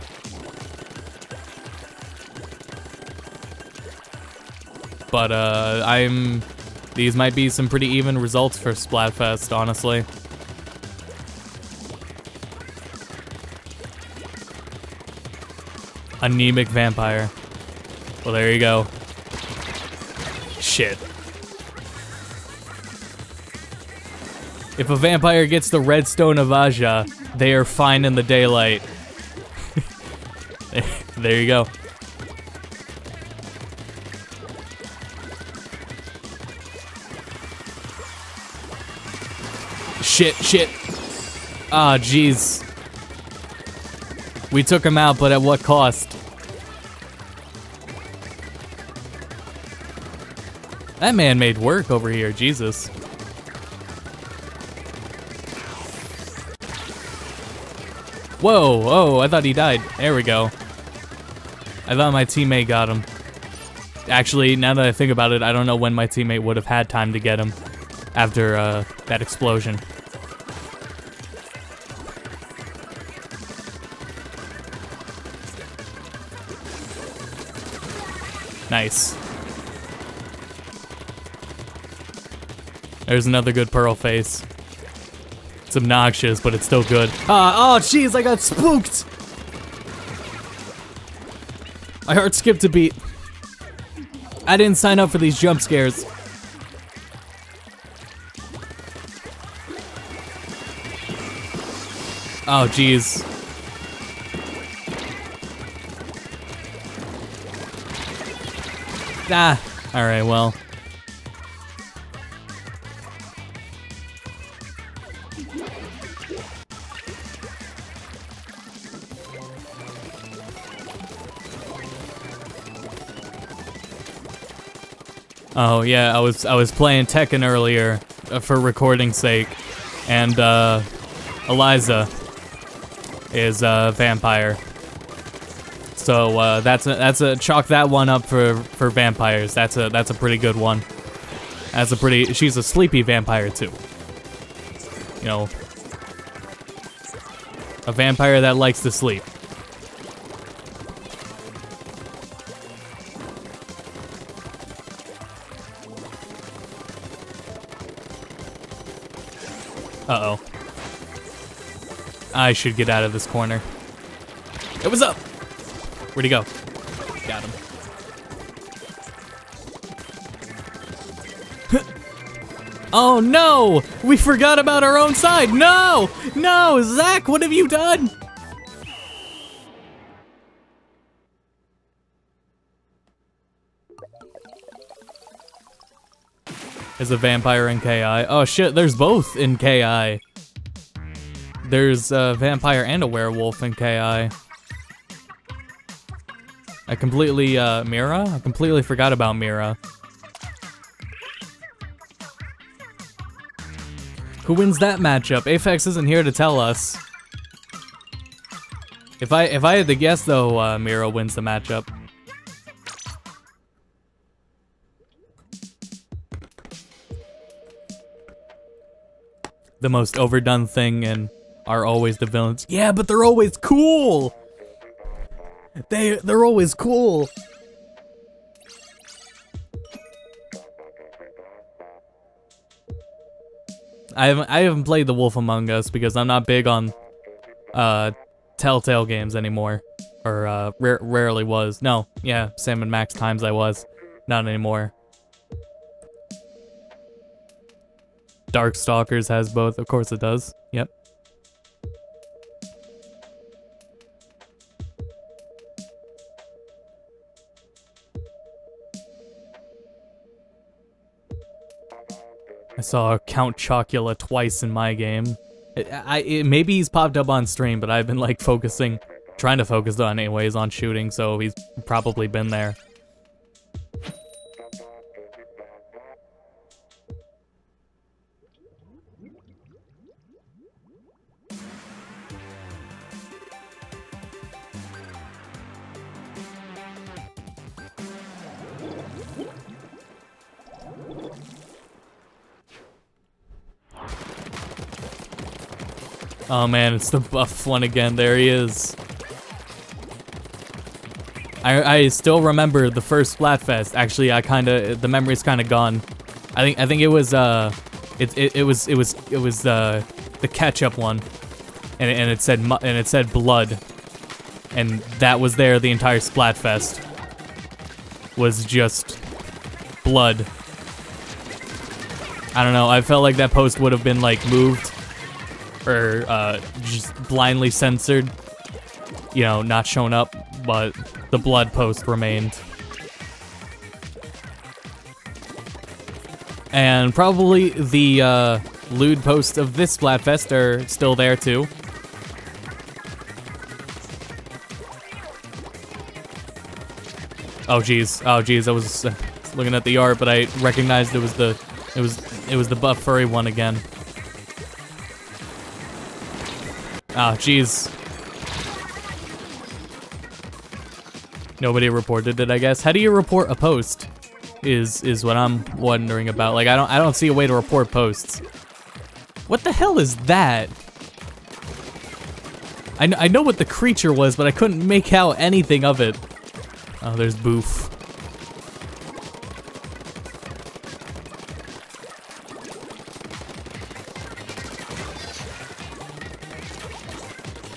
But, these might be some pretty even results for Splatfest, honestly. Anemic vampire. Well, there you go. Shit. If a vampire gets the Redstone of Aja, they are fine in the daylight. There you go. Shit. Ah, jeez. We took him out, but at what cost? That man made work over here, Jesus. Whoa, I thought he died. There we go. I thought my teammate got him. Actually, now that I think about it, I don't know when my teammate would have had time to get him after that explosion. Nice. There's another good pearl face. It's obnoxious, but it's still good. Oh jeez, I got spooked! My heart skipped a beat. I didn't sign up for these jump scares. Oh jeez. Ah, alright, well. Oh yeah, I was playing Tekken earlier for recording's sake, and Eliza is a vampire. So that's a chalk that one up for vampires. That's a pretty good one. She's a sleepy vampire too. You know, a vampire that likes to sleep. Uh-oh. I should get out of this corner. Hey, what's up? Where'd he go? Got him. Oh no! We forgot about our own side! No! No! Zach, what have you done? Is a vampire in KI? Oh shit, there's both in KI. There's a vampire and a werewolf in KI. I completely, Mira? I completely forgot about Mira. Who wins that matchup? Aphex isn't here to tell us. If I had to guess though, Miro wins the matchup. The most overdone thing and are always the villains. Yeah, but they're always cool. They're always cool. I haven't played The Wolf Among Us because I'm not big on Telltale games anymore, or rarely was. No, yeah, Sam and Max times I was, not anymore. Darkstalkers has both, of course it does. Yep. I saw Count Chocula twice in my game. Maybe he's popped up on stream, but I've been like trying to focus on anyways on shooting, so he's probably been there. Oh man, it's the buff one again. There he is. I still remember the first Splatfest. Actually, the memory's kind of gone. I think it was it was the ketchup one, and it said blood, and that was there the entire Splatfest. Was just blood. I don't know. I felt like that post would have been like moved. Or just blindly censored, you know, not shown up, but the blood post remained. And probably the lewd posts of this Splatfest are still there too. Oh geez, I was looking at the art, but I recognized it was the buff furry one again. Ah, jeez. Nobody reported it, I guess. How do you report a post? Is what I'm wondering about. Like, I don't see a way to report posts. What the hell is that? I know what the creature was, but I couldn't make out anything of it. Oh, there's Boof.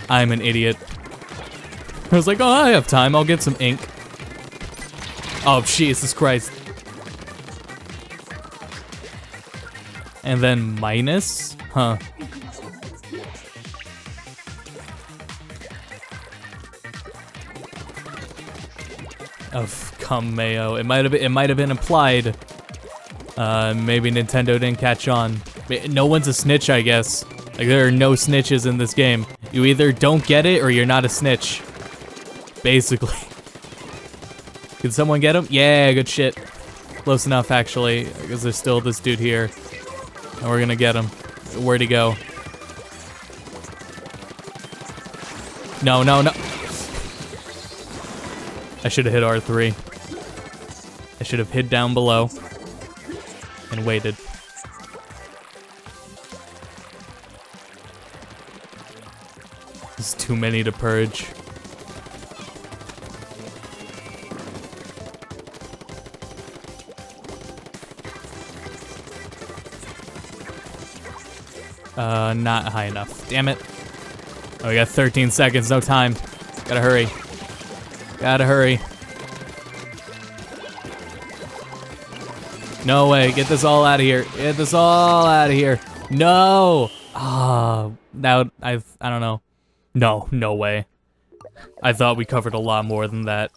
I'm an idiot. I was like, oh, I have time, I'll get some ink. Oh, Jesus Christ. And then minus? Huh. Of cum mayo. It might have been implied. Maybe Nintendo didn't catch on. No one's a snitch, I guess. Like, there are no snitches in this game. You either don't get it or you're not a snitch. Basically. Can someone get him? Yeah, good shit. Close enough, actually, because there's still this dude here. And we're gonna get him. Where'd he go? No, no, no. I should have hit R3. I should have hid down below and waited. There's too many to purge. Not high enough. Damn it. Oh, we got 13 seconds, no time. Gotta hurry. Gotta hurry. No way, get this all out of here. Get this all out of here. No! Ah, now I don't know. No, no way. I thought we covered a lot more than that.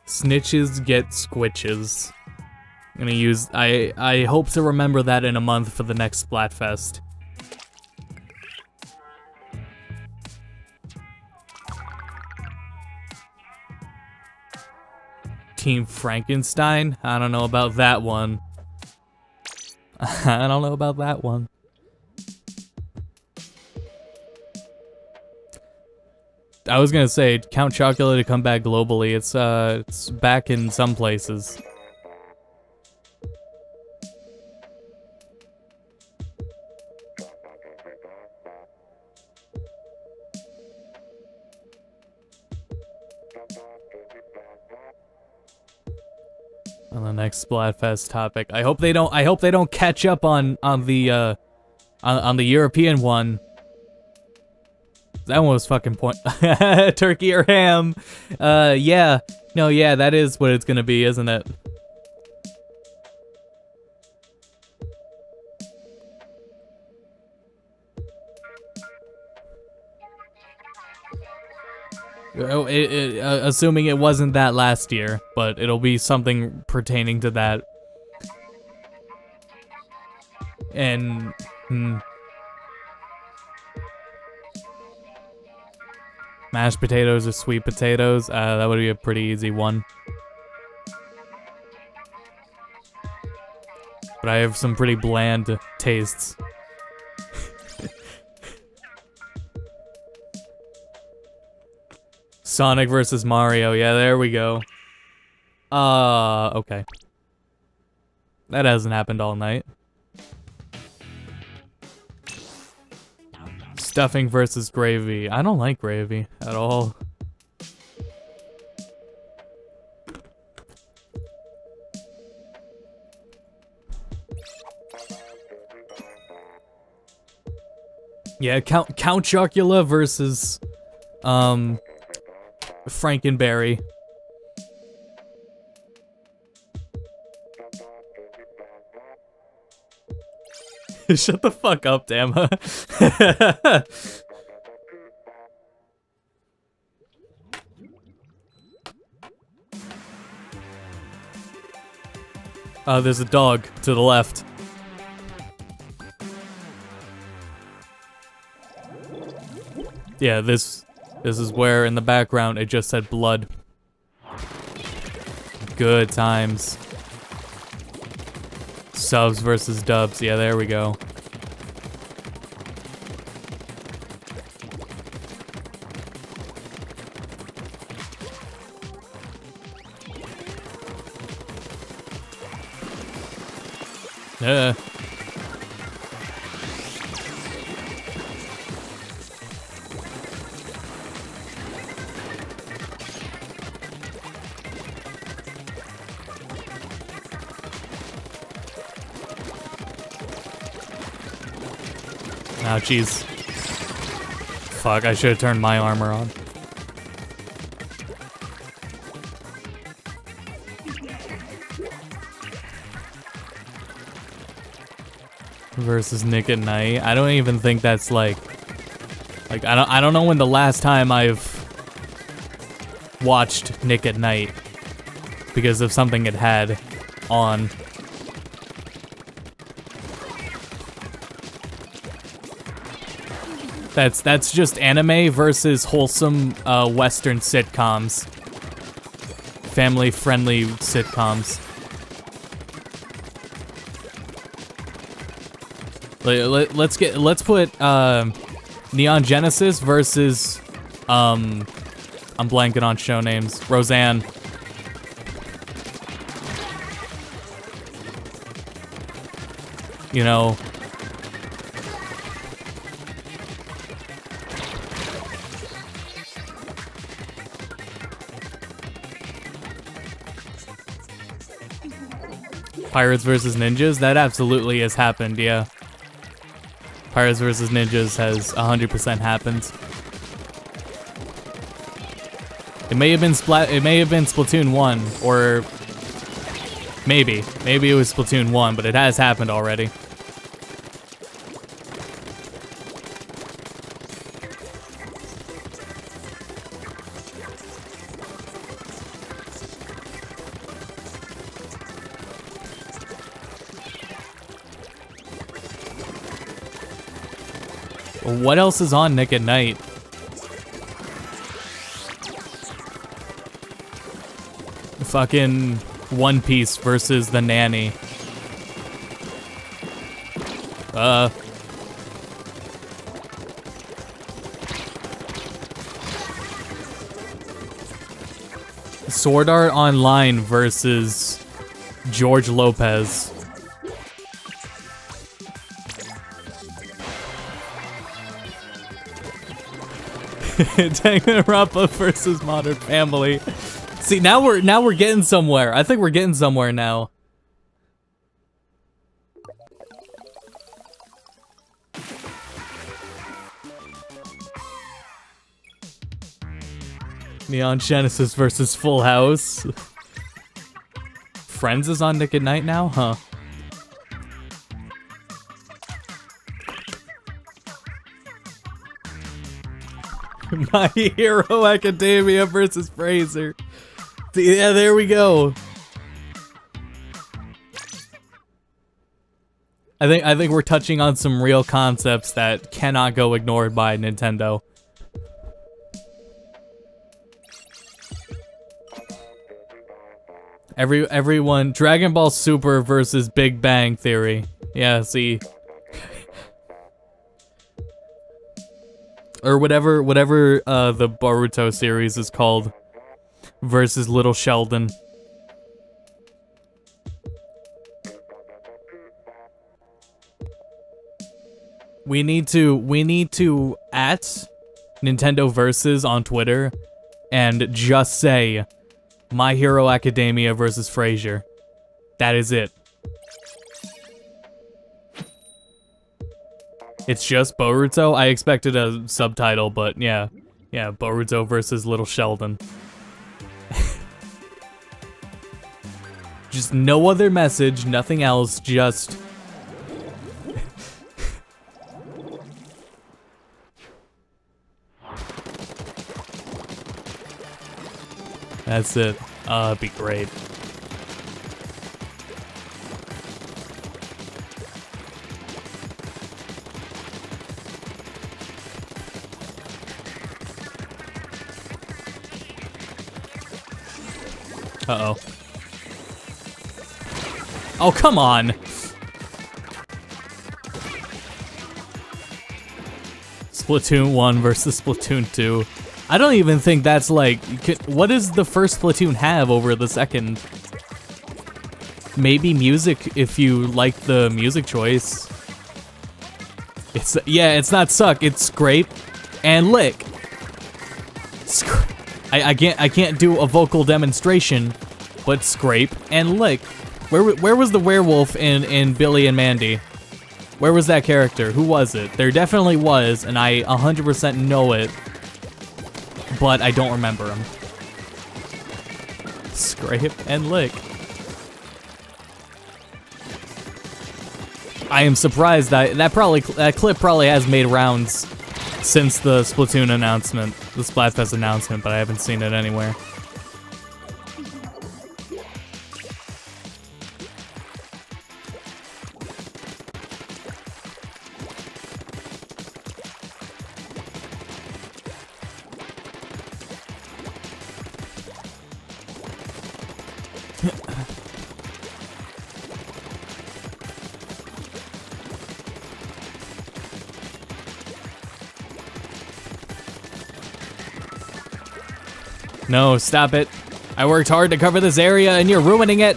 Snitches get squitches. I'm gonna use, I hope to remember that in a month for the next Splatfest. Team Frankenstein? I don't know about that one. I don't know about that one. I was gonna say, Count Chocula to come back globally. It's back in some places. On the next Splatfest topic, I hope they don't catch up on the European one. That one was fucking point. Turkey or ham? Yeah. No, yeah, that is what it's gonna be, isn't it? Assuming it wasn't that last year, but it'll be something pertaining to that. And, mashed potatoes or sweet potatoes? That would be a pretty easy one. But I have some pretty bland tastes. Sonic versus Mario, yeah, there we go. Okay. That hasn't happened all night. Stuffing versus gravy. I don't like gravy at all. Yeah, Count Chocula versus Frankenberry. Shut the fuck up, damn. There's a dog to the left. Yeah, this is where in the background it just said blood. Good times. Subs versus dubs. Yeah, there we go. Yeah. Oh, jeez. Fuck, I should have turned my armor on. Versus Nick at Night. I don't even think that's like I don't know when the last time I've watched Nick at Night because of something it had on. That's just anime versus wholesome Western sitcoms. Family-friendly sitcoms. Let's put Neon Genesis versus I'm blanking on show names. Roseanne. You know, Pirates versus Ninjas? That absolutely has happened, yeah. Pirates vs. Ninjas has 100% happened. It may have been Splatoon 1, or maybe it was Splatoon 1, but it has happened already. What else is on Nick at Night? Fucking One Piece versus The Nanny. Sword Art Online versus George Lopez. Danganronpa versus Modern Family. See, now we're getting somewhere. I think we're getting somewhere now. Neon Genesis versus Full House. Friends is on Nick at Night now? Huh. My Hero Academia versus Fraser. Yeah, there we go. I think we're touching on some real concepts that cannot go ignored by Nintendo. Everyone, Dragon Ball Super versus Big Bang Theory. Yeah, see. Or whatever the Boruto series is called versus Little Sheldon. We need to at Nintendo Versus on Twitter and just say My Hero Academia versus Frasier. That is it. It's just Boruto? I expected a subtitle, but yeah. Yeah, Boruto versus Little Sheldon. Just no other message, nothing else, just... That's it. It'd be great. Uh-oh. Oh, come on! Splatoon 1 versus Splatoon 2. I don't even think that's like... what does the first Splatoon have over the second? Maybe music, if you like the music choice. It's... yeah, it's not suck, it's scrape and lick. I can't do a vocal demonstration, but scrape and lick. Where was the werewolf in Billy and Mandy? Where was that character? Who was it? There definitely was, and I 100% know it, but I don't remember him. Scrape and lick. I am surprised that clip probably has made rounds since the Splatoon announcement, the Splatfest announcement, but I haven't seen it anywhere. No, stop it. I worked hard to cover this area and you're ruining it.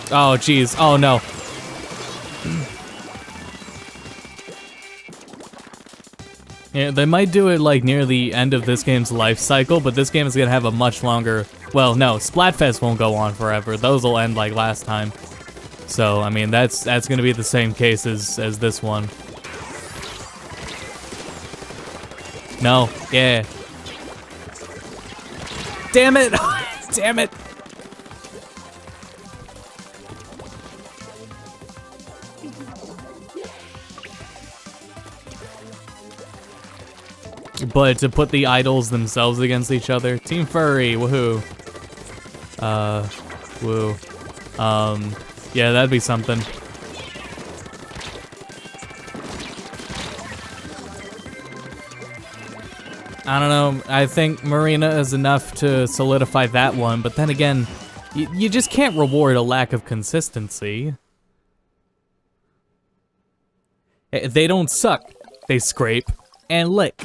Oh, jeez. Oh, no. Yeah, they might do it like near the end of this game's life cycle, but this game is gonna have a much longer... well, no, Splatfest won't go on forever. Those will end like last time. So, I mean, that's gonna be the same case as this one. No, yeah. Damn it! Damn it! But to put the idols themselves against each other, Team Furry, woohoo. Woo. Yeah, that'd be something. I don't know. I think Marina is enough to solidify that one, but then again, you just can't reward a lack of consistency. They don't suck. They scrape and lick.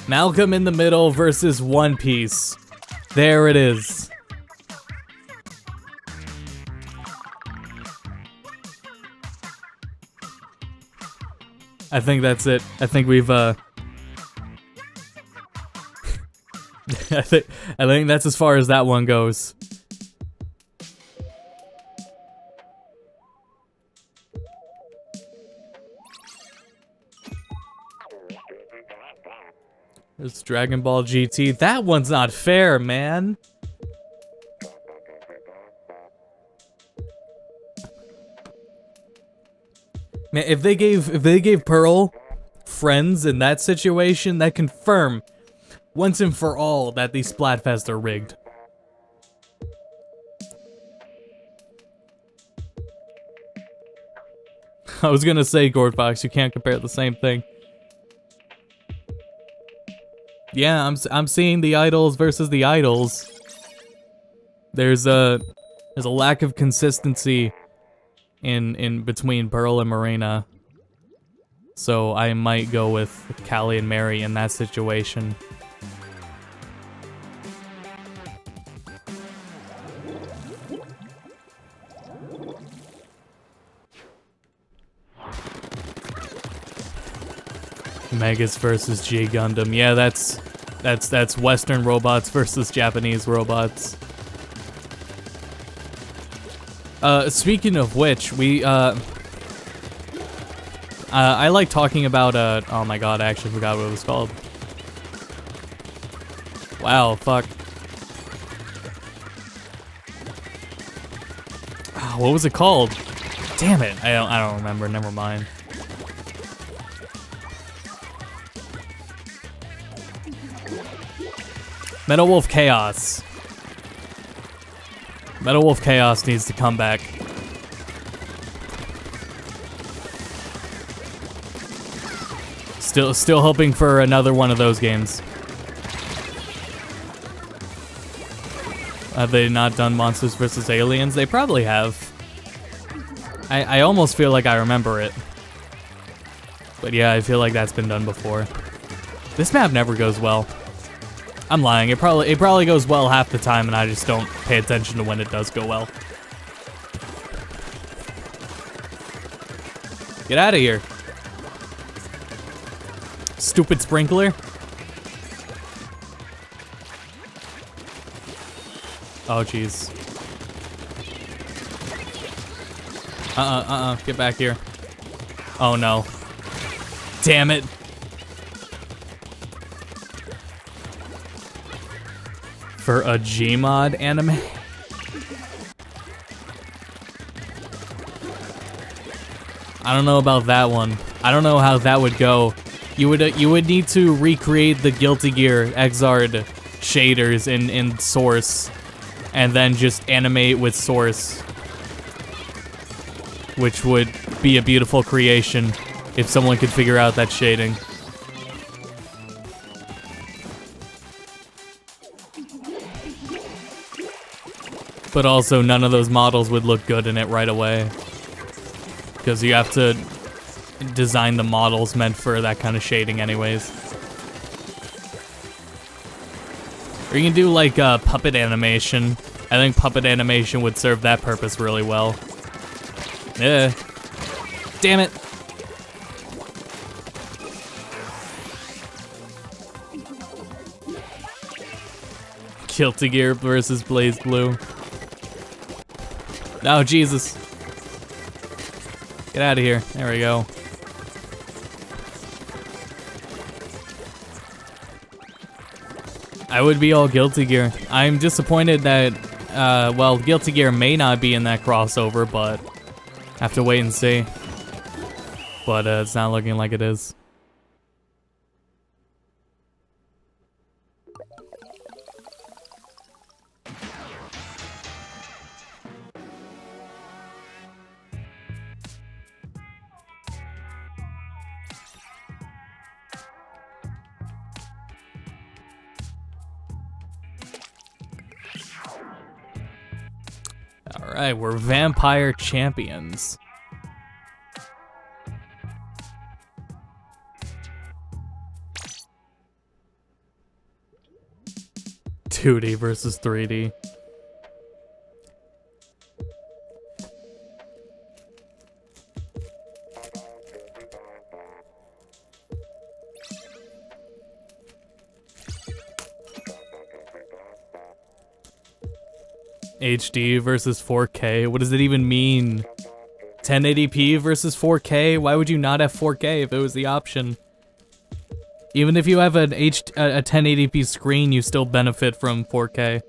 Malcolm in the Middle versus One Piece. There it is. I think that's it. I think we've I think that's as far as that one goes. It's Dragon Ball GT. That one's not fair, man. Man, if they gave Pearl friends in that situation, that confirm once and for all that these Splatfests are rigged. I was gonna say, Gord Fox, you can't compare the same thing. Yeah, I'm seeing the idols versus the idols. There's a lack of consistency in between Pearl and Marina. So I might go with Callie and Mary in that situation. Megas versus G Gundam. Yeah, that's Western robots versus Japanese robots. Speaking of which, we I like talking about oh my god, I actually forgot what it was called. Wow, fuck. Oh, what was it called? Damn it, I don't remember, never mind. Metal Wolf Chaos. Metal Wolf Chaos needs to come back. Still hoping for another one of those games. Have they not done Monsters vs. Aliens? They probably have. I almost feel like I remember it. But yeah, I feel like that's been done before. This map never goes well. I'm lying. It probably goes well half the time, and I just don't pay attention to when it does go well. Get out of here. Stupid sprinkler. Oh, jeez. Get back here. Oh, no. Damn it. For a Gmod anime? I don't know about that one. I don't know how that would go. You would need to recreate the Guilty Gear Exard shaders in Source, and then just animate with Source, which would be a beautiful creation if someone could figure out that shading. But also, none of those models would look good in it right away, because you have to design the models meant for that kind of shading anyways. Or you can do like puppet animation. I think puppet animation would serve that purpose really well. Yeah. Damn it. Guilty Gear versus Blaze Blue. Oh, Jesus. Get out of here. There we go. I would be all Guilty Gear. I'm disappointed that, well, Guilty Gear may not be in that crossover, but have to wait and see. But it's not looking like it is. Alright, we're vampire champions. (2D versus 3D). HD versus 4K. What does it even mean? 1080p versus 4K? Why would you not have 4K if it was the option? Even if you have a 1080p screen, you still benefit from 4K.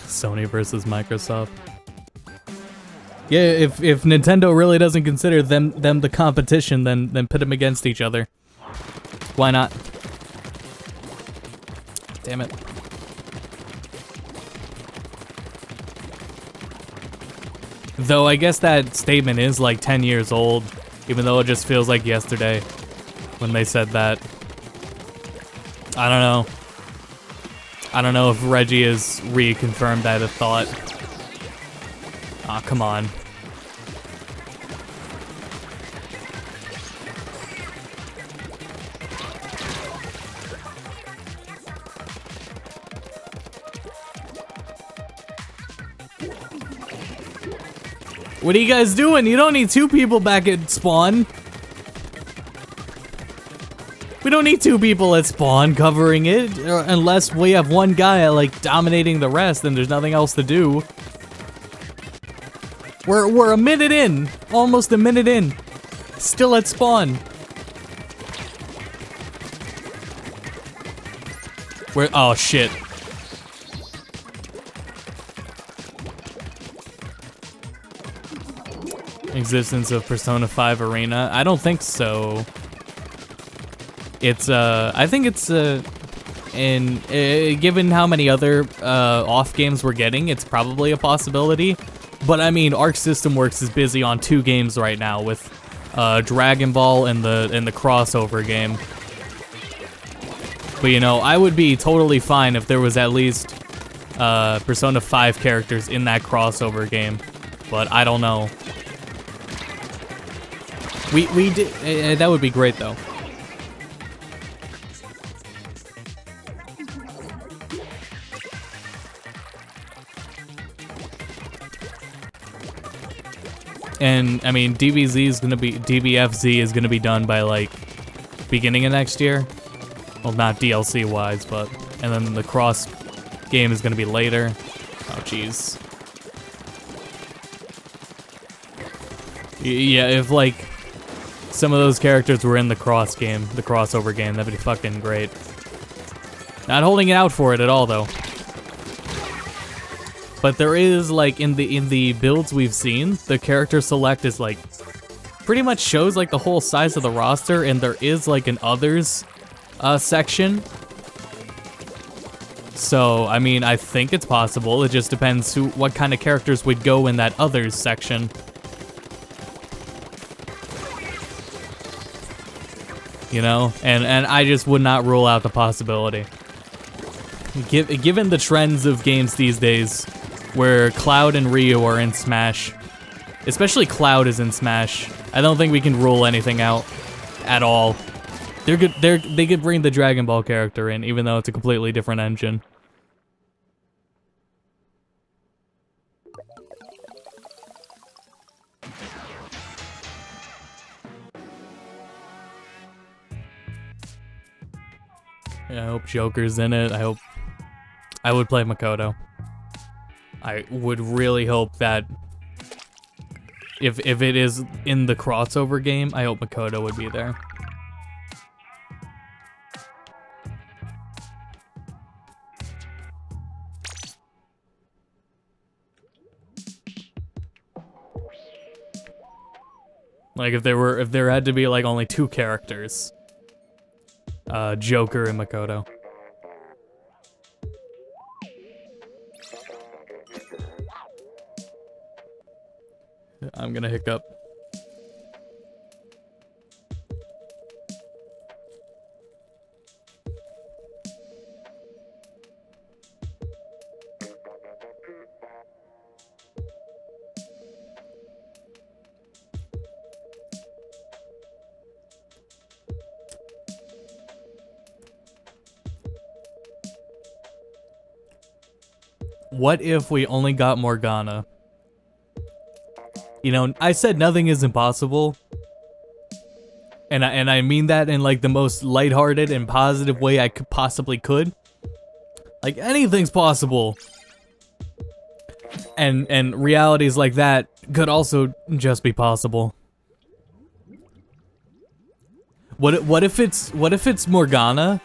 Sony versus Microsoft. Yeah, if Nintendo really doesn't consider them the competition, then put them against each other. Why not? Damn it. Though I guess that statement is like 10 years old, even though it just feels like yesterday when they said that. I don't know. I don't know if Reggie has reconfirmed that thought. Aw, come on. What are you guys doing? You don't need two people back at spawn. We don't need two people at spawn covering it, unless we have one guy like dominating the rest and there's nothing else to do. We're a minute in, almost a minute in, still at spawn. Oh shit. Existence of Persona 5 Arena? I don't think so. It's I think it's given how many other off games we're getting, it's probably a possibility. But I mean, Arc System Works is busy on 2 games right now with Dragon Ball and the crossover game. But you know, I would be totally fine if there was at least Persona 5 characters in that crossover game. But I don't know. We did that would be great though. And I mean, DBFZ is gonna be done by like beginning of next year. Well, not DLC wise, but and then the cross game is gonna be later. Oh jeez. Yeah, if like some of those characters were in the crossover game, that'd be fucking great. Not holding it out for it at all though. But there is like in the builds we've seen, the character select is like pretty much shows like the whole size of the roster, and there is like an others section. So I mean, I think it's possible. It just depends what kind of characters would go in that others section. You know, and I just would not rule out the possibility. Given the trends of games these days, where Cloud and Ryu are in Smash, especially Cloud is in Smash, I don't think we can rule anything out at all. They could bring the Dragon Ball character in, even though it's a completely different engine. Yeah, I hope Joker's in it. I would play Makoto. I would really hope that if it is in the crossover game, I hope Makoto would be there. Like if there had to be like only 2 characters, Joker and Makoto. I'm gonna hiccup. What if we only got Morgana? You know, I said nothing is impossible. And I mean that in like the most lighthearted and positive way I possibly could. Like anything's possible. And realities like that could also just be possible. What if it's Morgana?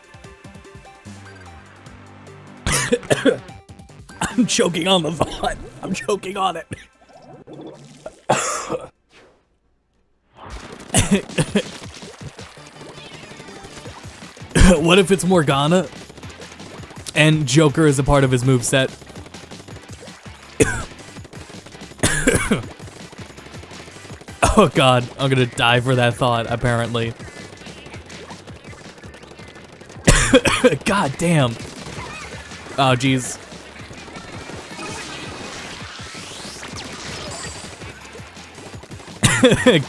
I'm choking on the thought. I'm choking on it. What if it's Morgana and Joker is a part of his moveset? Oh god, I'm gonna die for that thought, apparently. God damn. Oh jeez.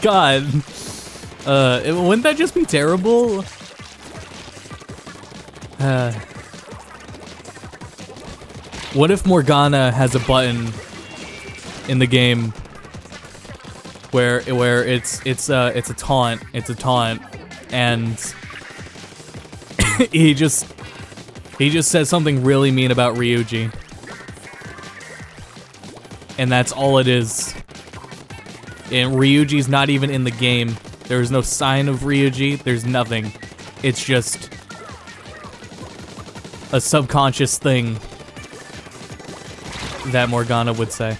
God. Wouldn't that just be terrible? What if Morgana has a button in the game where it's a taunt, and he just says something really mean about Ryuji, and that's all it is. And Ryuji's not even in the game. There's no sign of Ryuji. There's nothing. It's just a subconscious thing that Morgana would say.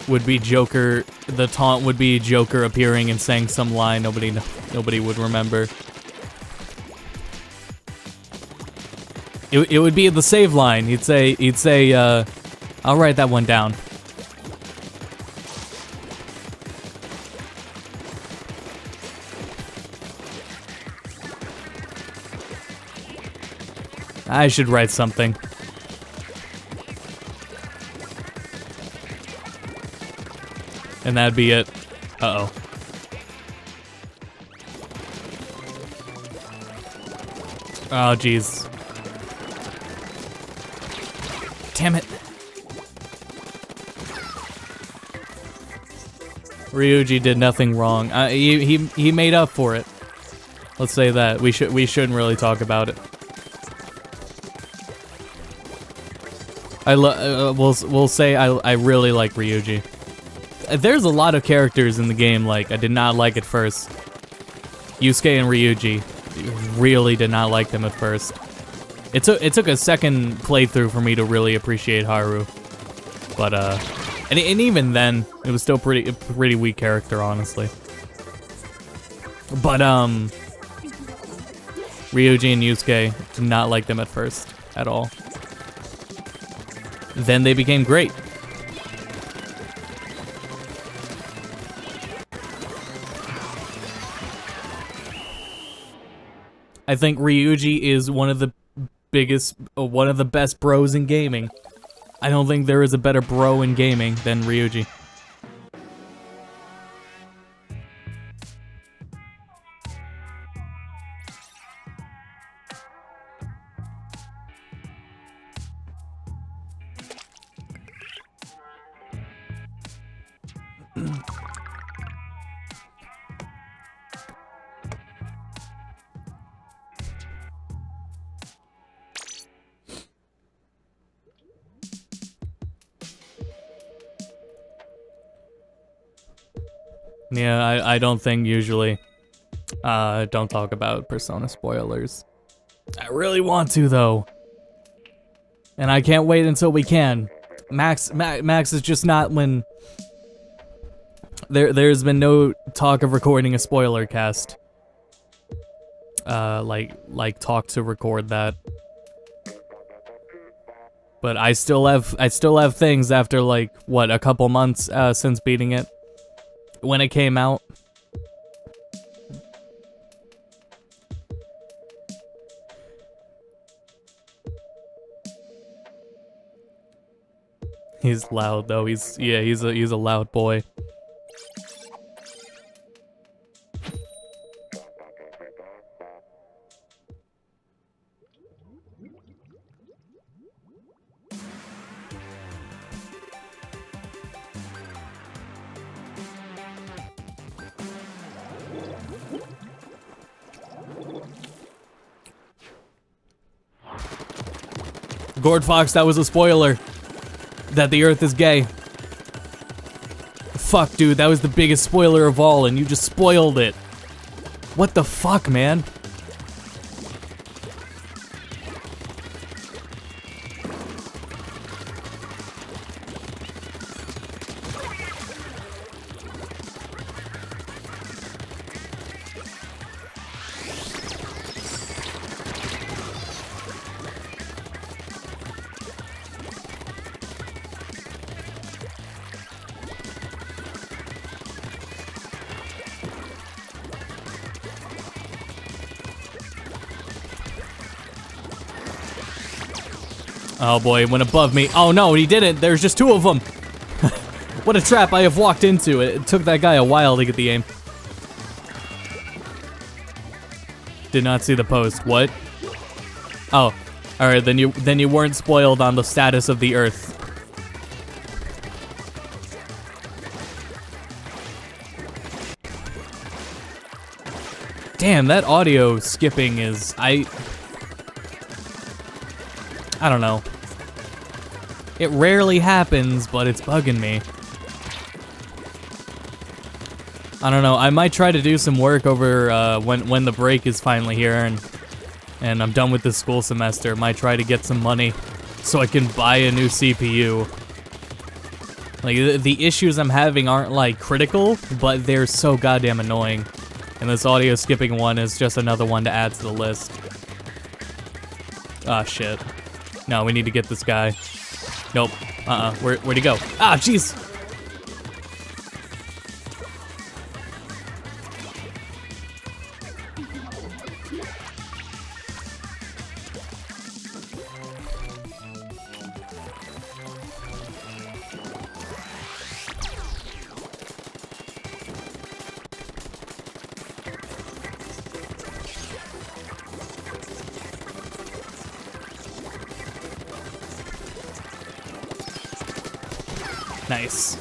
Would be Joker, the taunt would be Joker appearing and saying some line nobody would remember. It would be the save line. He'd say, I'll write that one down. I should write something. And that'd be it. Uh-oh. Oh, jeez. Damn it. Ryuji did nothing wrong. He made up for it. Let's say that. We shouldn't really talk about it. We'll say I really like Ryuji. There's a lot of characters in the game like I did not like at first. Yusuke and Ryuji, really did not like them at first. It took a second playthrough for me to really appreciate Haru, but and even then it was still a pretty weak character, honestly. But Ryuji and Yusuke did not like them at first at all. Then they became great. I think Ryuji is one of the best bros in gaming. I don't think there is a better bro in gaming than Ryuji. Yeah, I don't think usually. Don't talk about Persona spoilers. I really want to though. And I can't wait until we can. Max is just not when... There's been no talk of recording a spoiler cast. Like talk to record that. But I still have things after like, what, a couple months since beating it. When it came out. He's loud though. He's a loud boy. Gord Fox, that was a spoiler. That the Earth is gay. Fuck, dude, that was the biggest spoiler of all, and you just spoiled it. What the fuck, man? Oh boy, it went above me. Oh no, he didn't. There's just two of them. What a trap I have walked into. It took that guy a while to get the aim. Did not see the post. What? Oh, all right. Then you weren't spoiled on the status of the Earth. Damn, that audio skipping is I don't know. It rarely happens, but it's bugging me. I don't know. I might try to do some work over when the break is finally here and I'm done with this school semester. Might try to get some money so I can buy a new CPU. Like the issues I'm having aren't like critical, but they're so goddamn annoying. And this audio skipping one is just another one to add to the list. Ah, shit. No, we need to get this guy. Nope. Where'd he go? Ah, jeez! Nice.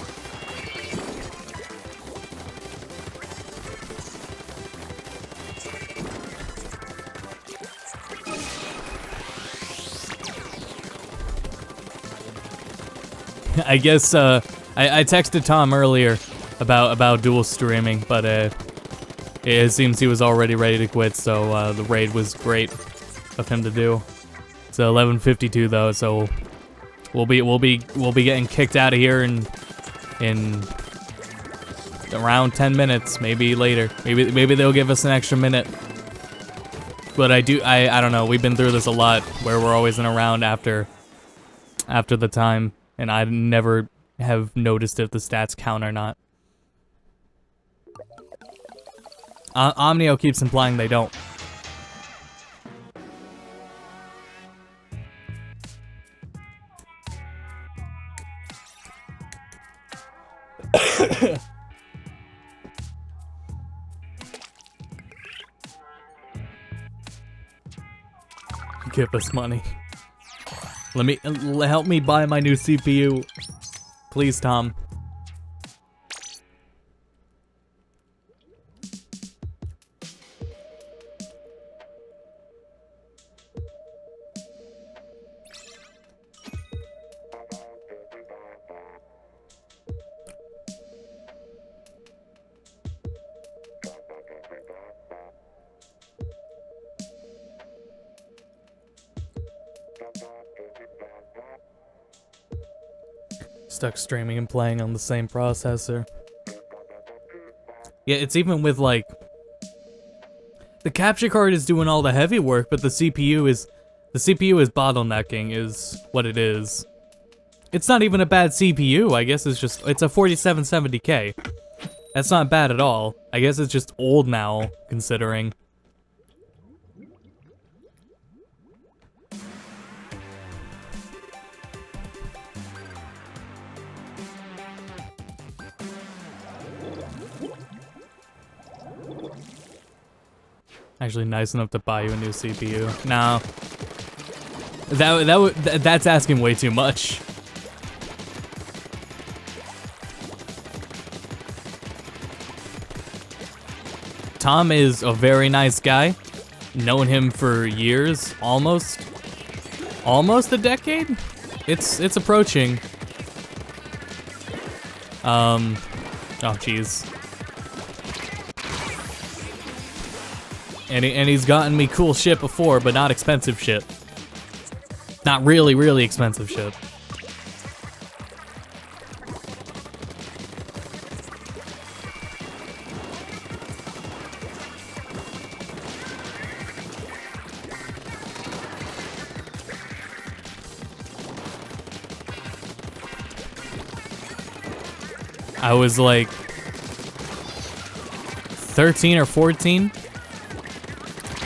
I guess I texted Tom earlier about dual streaming, but it seems he was already ready to quit, so the raid was great of him to do. It's 11:52 though, so we'll be getting kicked out of here in around 10 minutes, maybe later. Maybe they'll give us an extra minute. But I don't know. We've been through this a lot, where we're always in a round after the time, and I never have noticed if the stats count or not. Omnio keeps implying they don't. Give us money. Help me buy my new CPU. Please, Tom. stuck streaming and playing on the same processor. Yeah, it's even with like the capture card is doing all the heavy work, but the CPU is bottlenecking is what it is. It's not even a bad CPU. I guess it's a 4770K. That's not bad at all. I guess it's just old now, considering. Actually nice enough to buy you a new CPU. No. That's asking way too much. Tom is a very nice guy. Known him for years, almost a decade? It's approaching. Oh jeez. And he's gotten me cool shit before, but not expensive shit. Not really, really expensive shit. I was like 13 or 14.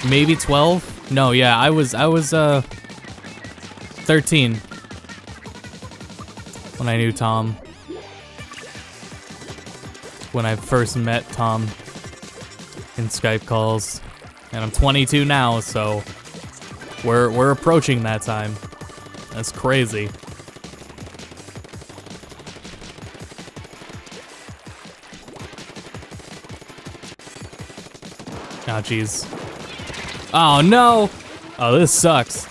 Maybe 12? No, yeah, I was 13 when I knew Tom. When I first met Tom in Skype calls. And I'm 22 now, so we're approaching that time. That's crazy. Oh, jeez. Oh, no! Oh, this sucks.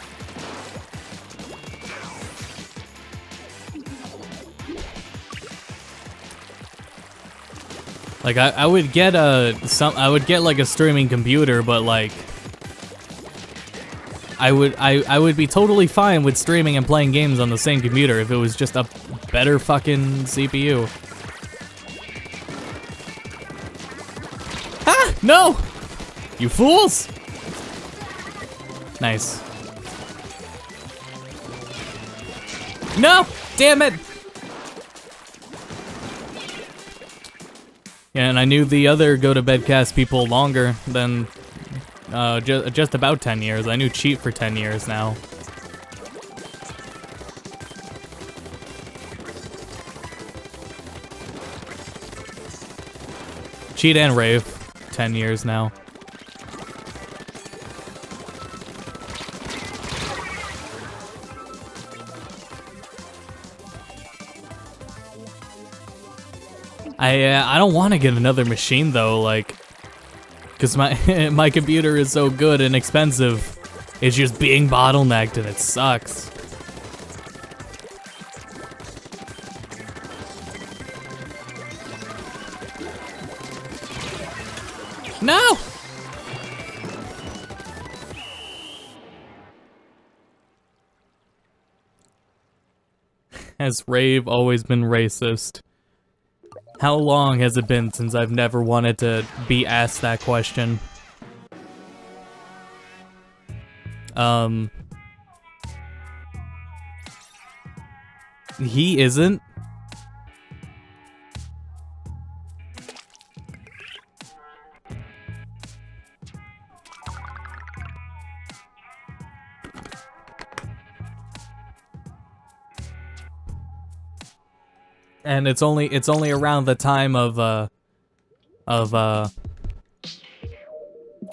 Like, I would get like a streaming computer, but like I would be totally fine with streaming and playing games on the same computer if it was just a better fucking CPU. Ah! No! You fools! Nice. No! Damn it! Yeah, and I knew the other Go to Bedcast people longer than just about 10 years. I knew Cheat for 10 years now. Cheat and Rave, 10 years now. I don't want to get another machine though, like, cause my my computer is so good and expensive. It's just being bottlenecked and it sucks. No! Has Rave always been racist? How long has it been since I've never wanted to be asked that question? He isn't. And it's only around the time of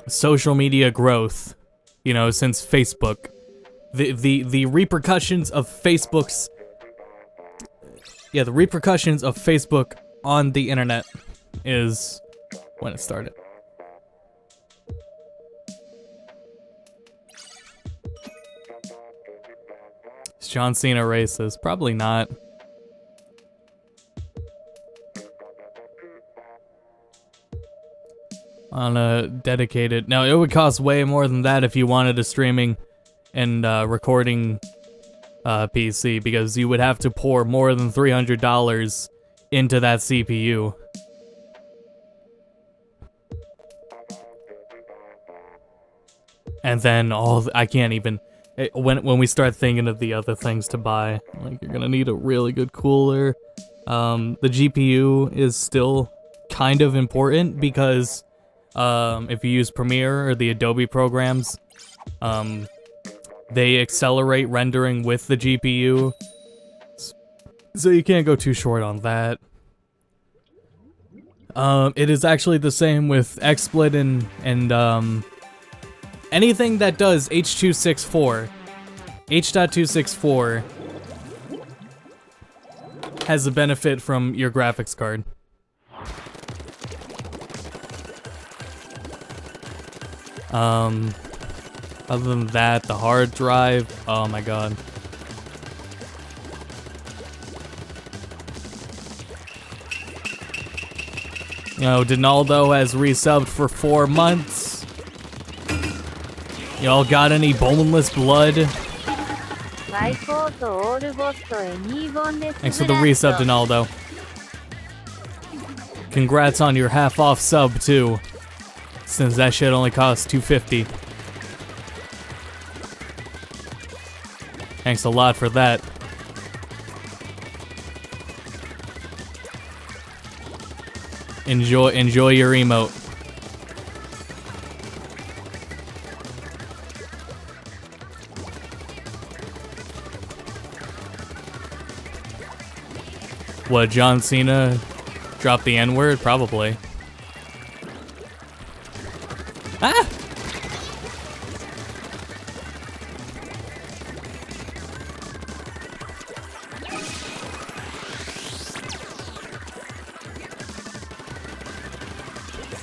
social media growth, you know, since Facebook. The repercussions of Facebook's the repercussions of Facebook on the internet is when it started. Is John Cena racist? Probably not. On a dedicated... No, it would cost way more than that if you wanted a streaming and recording PC, because you would have to pour more than $300 into that CPU. And then I can't even, when we start thinking of the other things to buy, like you're gonna need a really good cooler. The GPU is still kind of important because if you use Premiere or the Adobe programs, they accelerate rendering with the GPU, so you can't go too short on that. It is actually the same with XSplit and anything that does H.264 has a benefit from your graphics card. Other than that, the hard drive, oh my god. You know, Donaldo has resubbed for 4 months. Y'all got any boneless blood? Thanks for the resub, Donaldo. Congrats on your half-off sub, too. Since that shit only costs $2.50. Thanks a lot for that. Enjoy your emote. What, John Cena dropped the N-word? Probably. Ah!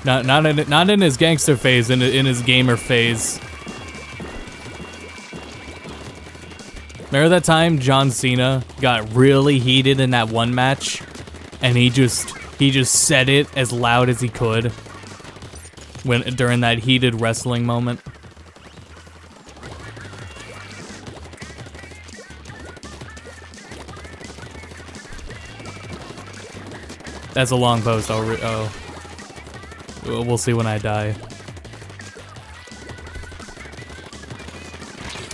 Not in his gangster phase, in his gamer phase. Remember that time John Cena got really heated in that one match, and he just said it as loud as he could during that heated wrestling moment. That's a long post. Oh. We'll see when I die.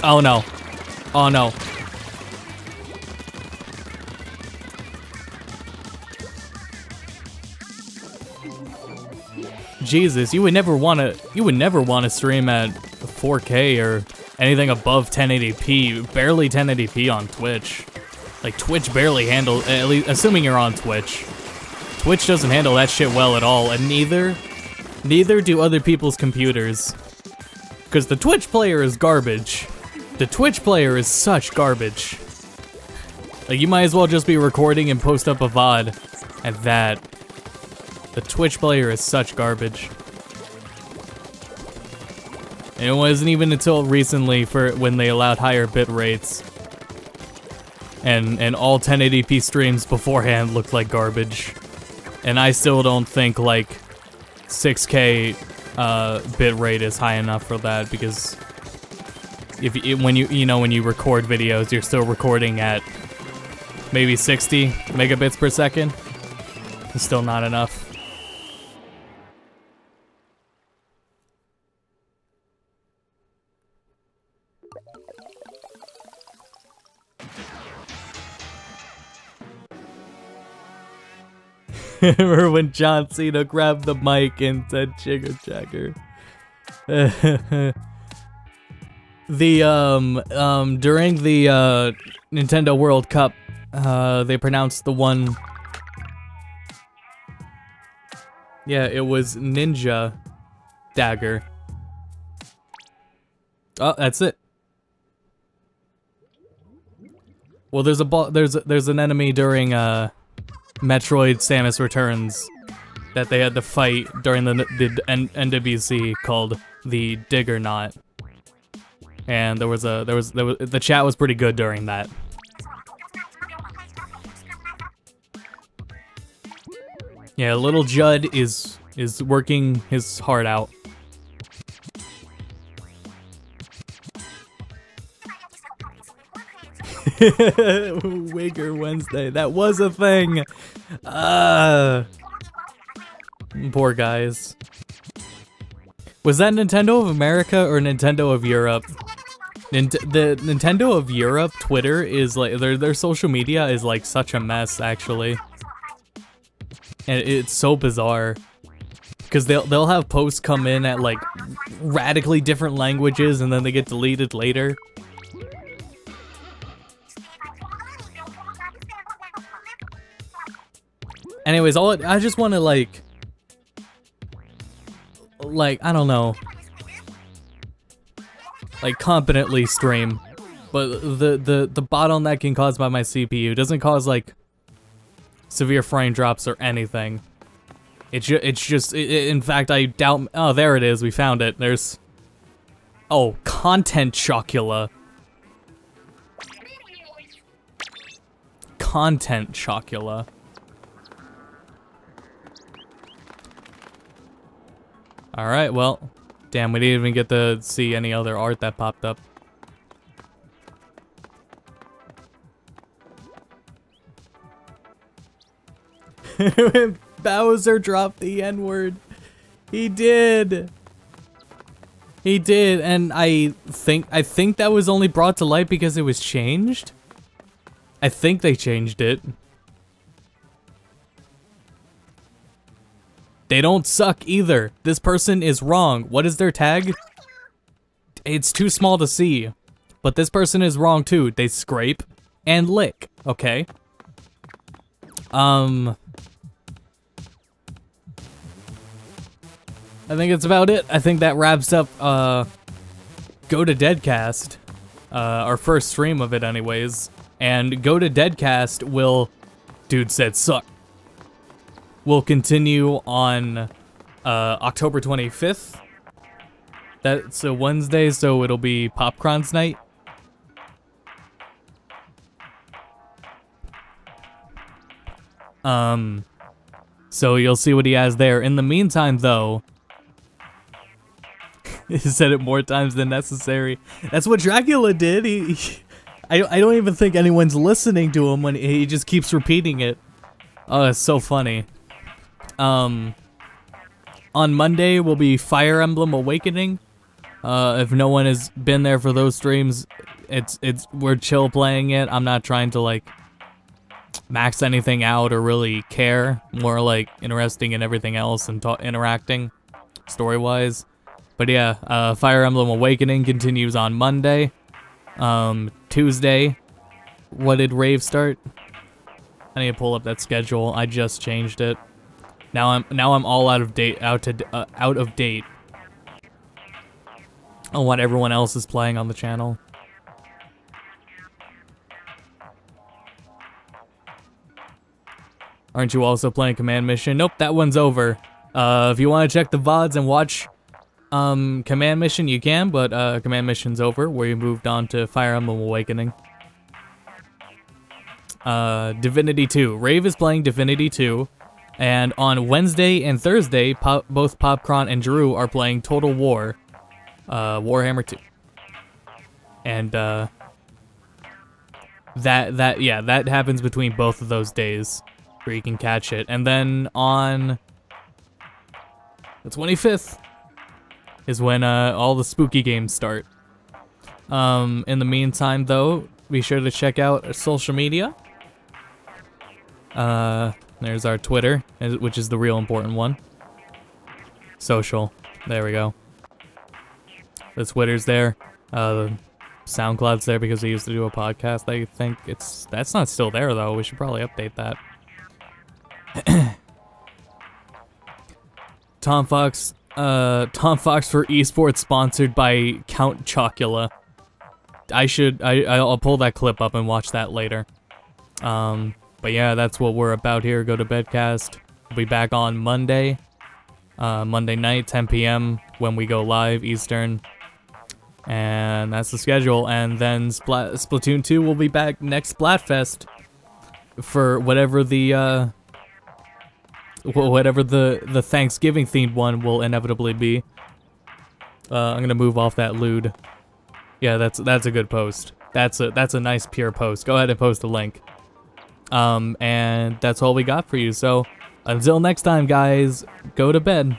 Oh no. Oh no. Jesus, you would never want to stream at 4K or anything above 1080p, barely 1080p on Twitch. Like Twitch barely handles, at least assuming you're on Twitch. Twitch doesn't handle that shit well at all, and neither do other people's computers. Because the Twitch player is garbage. The Twitch player is such garbage. Like, you might as well just be recording and post up a VOD at that. The Twitch player is such garbage. And it wasn't even until recently when they allowed higher bit rates. And all 1080p streams beforehand looked like garbage. And I still don't think like 6K bit rate is high enough for that, because when you record videos, you're still recording at maybe 60 megabits per second. It's still not enough. Remember when John Cena grabbed the mic and said "Jigger Jagger"? During the Nintendo World Cup, they pronounced the one. Yeah, it was Ninja Dagger. Oh, that's it. Well, there's an enemy during Metroid Samus Returns that they had to fight during the NWC called the Diggernaut, and the chat was pretty good during that. Yeah, little Judd is working his heart out. Wigger Wednesday. That was a thing. Poor guys. Was that Nintendo of America or Nintendo of Europe? The Nintendo of Europe Twitter is like their social media is like such a mess actually, and it's so bizarre because they'll have posts come in at like radically different languages and then they get deleted later. Anyways, I just want to like I don't know, like competently stream, but the bottlenecking caused by my CPU doesn't cause like severe frame drops or anything. It's just in fact I doubt. Oh, there it is. We found it. There's content chocula. Content chocula. Alright, well, damn, we didn't even get to see any other art that popped up. Bowser dropped the N-word. He did. He did, and I think that was only brought to light because it was changed. I think they changed it. They don't suck either. This person is wrong. What is their tag? It's too small to see. But this person is wrong too. They scrape and lick, okay? I think that's about it. I think that wraps up Go to Deadcast. Our first stream of it anyways. And Go to Deadcast will... Dude said suck. Will continue on October 25th. That's a Wednesday, so it'll be Popcorn's night. So you'll see what he has there. In the meantime, though, he said it more times than necessary. That's what Dracula did. I don't even think anyone's listening to him when he just keeps repeating it. Oh, it's so funny. On Monday will be Fire Emblem Awakening. If no one has been there for those streams, we're chill playing it. I'm not trying to like max anything out or really care. More like interesting in everything else and interacting story-wise. But yeah, Fire Emblem Awakening continues on Monday. Tuesday, what did Rave start? I need to pull up that schedule. I just changed it. Now I'm all out of date on what everyone else is playing on the channel. Aren't you also playing Command Mission? Nope, that one's over. If you want to check the VODs and watch Command Mission, you can, but Command Mission's over. We moved on to Fire Emblem Awakening. Divinity 2. Rave is playing Divinity 2. And on Wednesday and Thursday, both Popcorn and Drew are playing Total War, Warhammer 2. And that happens between both of those days, where you can catch it. And then on the 25th is when all the spooky games start. In the meantime, though, be sure to check out our social media. There's our Twitter, which is the real important one. Social. There we go. The Twitter's there. The SoundCloud's there because we used to do a podcast. I think that's not still there though. We should probably update that. Tom Fox for esports sponsored by Count Chocula. I'll pull that clip up and watch that later. But yeah, that's what we're about here. Go to Bedcast. We'll be back on Monday. Monday night, 10 p.m. when we go live Eastern. And that's the schedule. And then Splatoon 2 will be back next Splatfest for whatever the Thanksgiving themed one will inevitably be. I'm gonna move off that lewd. Yeah, that's a good post. That's a nice pure post. Go ahead and post the link. And that's all we got for you. So until next time, guys, go to bed.